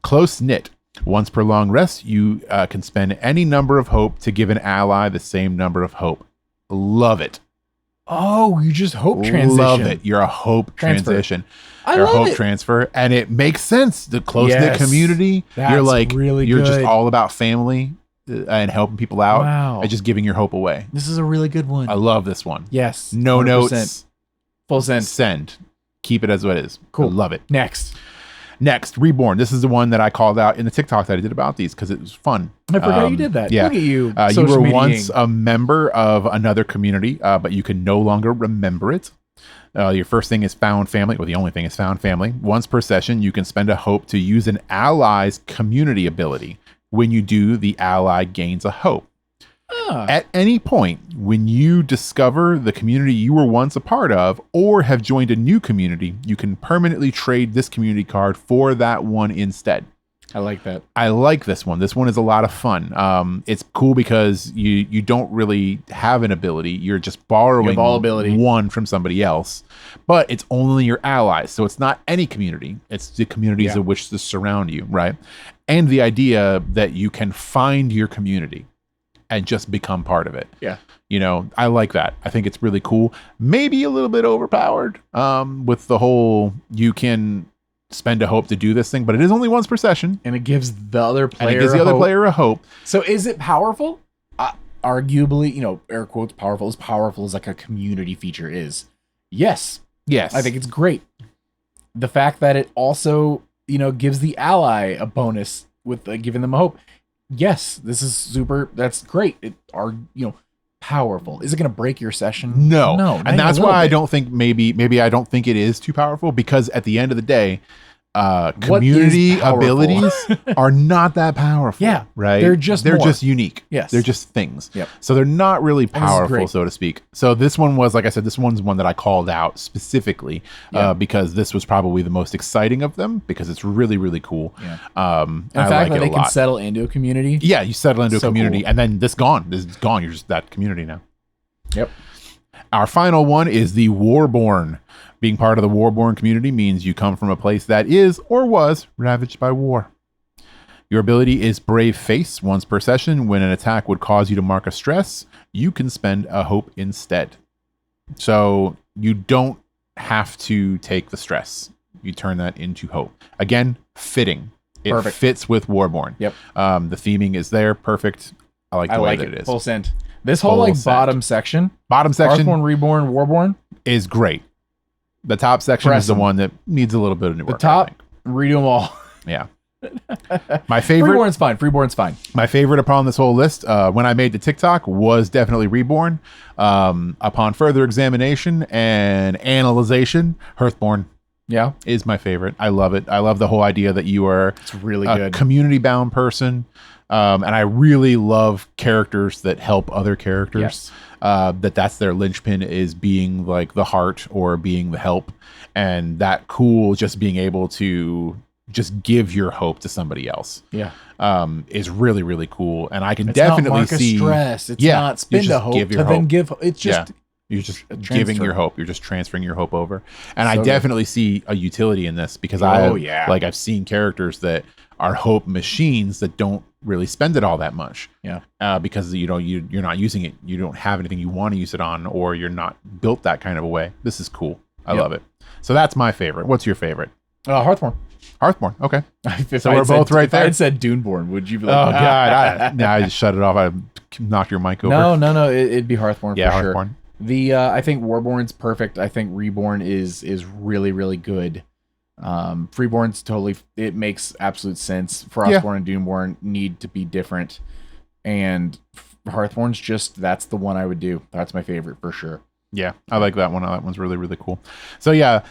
Close-knit. Once per long rest, you can spend any number of hope to give an ally the same number of hope. Love it. Oh, you just hope transition. Love it. You're a hope transition. I You're a love hope it. transfer, and it makes sense. The close-knit Yes. community. That's You're like, really you're just good. all about family and helping people out Wow. and just giving your hope away. This is a really good one. I love this one. Yes. No 100%. notes. Full send. Send. Keep it as what it is. Cool. I love it. Next, Reborn. This is the one that I called out in the TikTok that I did about these because it was fun. I forgot you did that. Yeah. Look at you. You were social once mediating. a member of another community, but you can no longer remember it. Your first thing is found family. Well, the only thing is found family. Once per session, you can spend a hope to use an ally's community ability. When you do, the ally gains a hope. At any point, when you discover the community you were once a part of or have joined a new community, you can permanently trade this community card for that one instead. I like that. I like this one. This one is a lot of fun. It's cool because you don't really have an ability. You're just borrowing all ability. one from somebody else, but it's only your allies. So it's not any community. It's the communities of which to surround you, right? And the idea that you can find your community and just become part of it. Yeah. You know, I like that. I think it's really cool. Maybe a little bit overpowered with the whole you can spend a hope to do this thing, but it is only once per session. And it gives the other player And it gives the other player a hope. So is it powerful? Arguably, you know, air quotes, powerful as like a community feature is. Yes. Yes. I think it's great. The fact that it also, you know, gives the ally a bonus with giving them a hope. Yes, this is super. That's great. Powerful. Is it going to break your session? No. Not And that's even a why I little don't think maybe I don't think it is too powerful, because at the end of the day, community is powerful? abilities are not that powerful. Yeah, right. they're just unique. Yes. They're just things. Yep. So they're not really this is powerful, great. so to speak. So this one was, like I said, this one's one that I called out specifically because this was probably the most exciting of them, because it's really, really cool. Yeah. And the I fact like that it they a can lot. settle into a community. Yeah, you settle into a So community, cool. and then this gone. This is gone. You're just that community now. Yep. Our final one is the Warborn. Being part of the Warborn community means you come from a place that is or was ravaged by war. Your ability is Brave Face. Once per session, when an attack would cause you to mark a stress, you can spend a hope instead. So you don't have to take the stress. You turn that into hope. Again, fitting. It Perfect. fits with Warborn. Yep. The theming is there. Perfect. I like the way that it is. Full send. This whole Full like send. bottom section, Bottom section Hearthborn, Reborn, Warborn. is great. The top section Press is the them. one that needs a little bit of The work. I top, think. redo them all. Yeah. My favorite, Freeborn's fine. Freeborn's fine. my favorite upon this whole list, when I made the TikTok, was definitely Reborn. Upon further examination and analyzation, Hearthborn Yeah, is my favorite. I love it. I love the whole idea that you are it's really a good. community-bound person, and I really love characters that help other characters. Yes. That's their linchpin, is being like the heart or being the help, and that cool just being able to just give your hope to somebody else. Yeah, Is really, really cool, and I can it's definitely not mark a see stress. It's Yeah, not you spend a just hope give to your then hope. give. It's just you're just a giving transfer. your hope. You're just transferring your hope over. And So I good. definitely see a utility in this, because yeah. I've seen characters that are hope machines that don't really spend it all that much. Yeah. Because you're not using it. You don't have anything you want to use it on, or you're not built that kind of a way. This is cool. I Yep. love it. So that's my favorite. What's your favorite? Hearthborn. Hearthborn. Okay. If So I we're had said- both right if I there. had said Duneborn, would you be Oh like, God. I just shut it off. I knocked your mic over. No. It'd be Hearthborn Yeah, for sure. Hearthborn. I think Warborn's perfect. I think Reborn is really, really good. Freeborn's totally. It makes absolute sense. Frostborn and Doomborn need to be different, and Hearthborn's just that's the one I would do. That's my favorite for sure. Yeah, I like that one. That one's really, really cool. So yeah,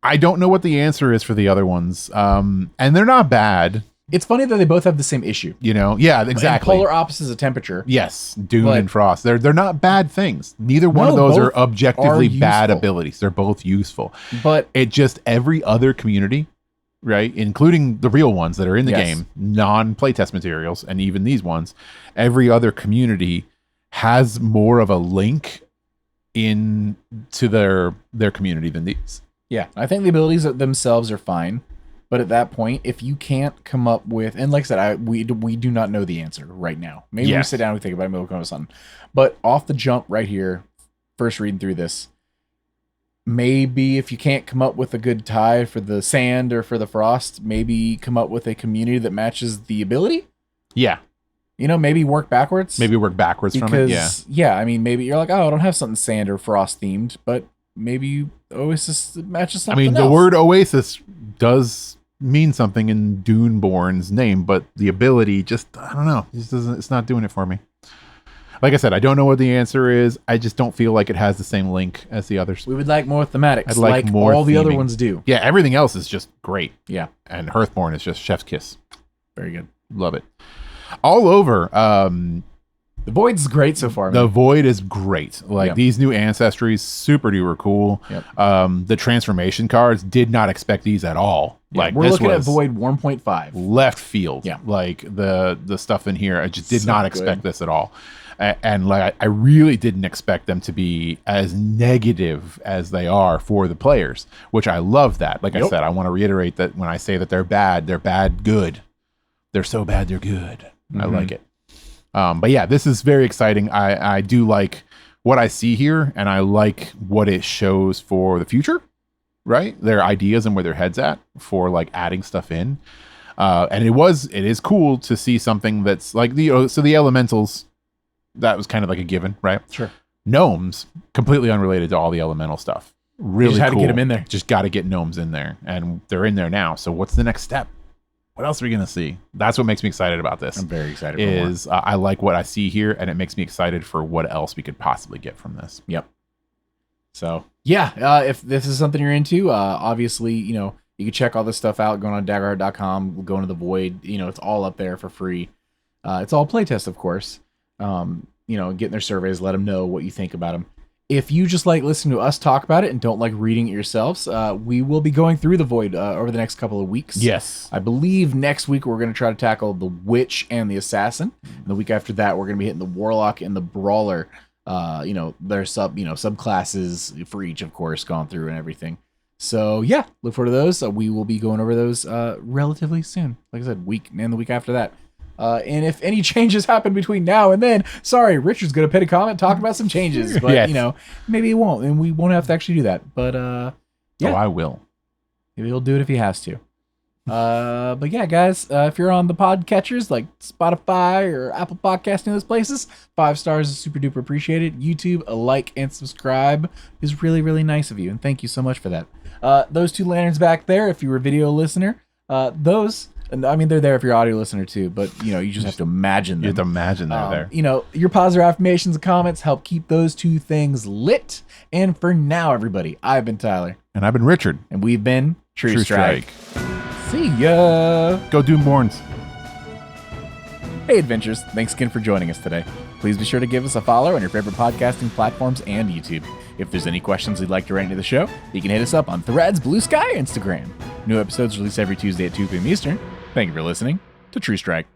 I don't know what the answer is for the other ones. And they're not bad, It's funny that they both have the same issue. you know. Yeah, And exactly. polar opposites of temperature. Yes, Dune But- and Frost. They're not bad things. Neither one of No, those are both objectively are bad useful. abilities. They're both useful. But It just every other community, right, including the real ones that are in the Yes. game, non-playtest materials, and even these ones, every other community has more of a link in to their community than these. yeah, I think the abilities themselves are fine. But at that point, if you can't come up with, and like I said, we do not know the answer right now. Maybe we Yes. sit down and we think about it, maybe we'll come up with something. But off the jump right here, first reading through this, maybe if you can't come up with a good tie for the sand or for the frost, maybe come up with a community that matches the ability. Yeah. Maybe work backwards. Maybe work backwards from it. Yeah. Yeah, I mean, maybe you're like, oh, I don't have something sand or frost themed, but maybe Oasis matches something else. The word Oasis does mean something in Duneborn's name, but the ability just, I don't know. It's not doing it for me. Like I said, I don't know what the answer is. I just don't feel like it has the same link as the others. We would like more thematics, I'd like more all the theming. other ones do. Yeah, everything else is just great. Yeah. And Hearthborn is just chef's kiss. Very good. Love it. All over. The Void's great so far. The Void is great. Like these new Ancestries, super duper cool. Yep. The transformation cards, did not expect these at all. Yeah, Like we're looking at Void 1.5. Left field. Yeah. Like the stuff in here, I just did not expect good. this at all. And like I really didn't expect them to be as negative as they are for the players, which I love that. Like I said, I want to reiterate that when I say that they're bad good. They're so bad they're good. Mm-hmm. I like it. But yeah, this is very exciting. I do like what I see here, and I like what it shows for the future, right? Their ideas and where their head's at for like adding stuff in. And it is cool to see something that's like so the elementals, that was kind of like a given, right? Sure. Gnomes, completely unrelated to all the elemental stuff. Really just had cool. to get them in there. Just got to get gnomes in there, and they're in there now. So what's the next step? What else are we going to see? That's what makes me excited about this. I'm very excited. I like what I see here, and it makes me excited for what else we could possibly get from this. Yep. So yeah, if this is something you're into, obviously, you can check all this stuff out going on daggerheart.com, going to the Void. It's all up there for free. It's all playtest, of course. Getting their surveys, let them know what you think about them. If you just like listening to us talk about it and don't like reading it yourselves, we will be going through the Void over the next couple of weeks. Yes. I believe next week we're going to try to tackle the Witch and the Assassin. And the week after that, we're going to be hitting the Warlock and the Brawler. Their subclasses for each, of course, gone through and everything. So yeah, look forward to those. We will be going over those relatively soon. Like I said, week and the week after that. And if any changes happen between now and then, sorry, Richard's going to pin a comment, talk about some changes, but yes. Maybe he won't, and we won't have to actually do that. But yeah, I will. Maybe he'll do it if he has to. But yeah, guys, if you're on the podcatchers like Spotify or Apple Podcasting, those places, 5 stars is super duper appreciated. YouTube, a like and subscribe is really, really nice of you, and thank you so much for that. Those 2 lanterns back there, if you were a video listener, they're there if you're an audio listener too, but you just have to imagine them. You have to imagine they're there. Your positive affirmations and comments help keep those 2 things lit. And for now, everybody, I've been Tyler. And I've been Richard. And we've been True Strike. See ya. Go Doomborns. Hey, Adventures. Thanks again for joining us today. Please be sure to give us a follow on your favorite podcasting platforms and YouTube. If there's any questions you'd like to write into the show, you can hit us up on Threads, Blue Sky, or Instagram. New episodes released every Tuesday at 2 p.m. Eastern. Thank you for listening to True Strike.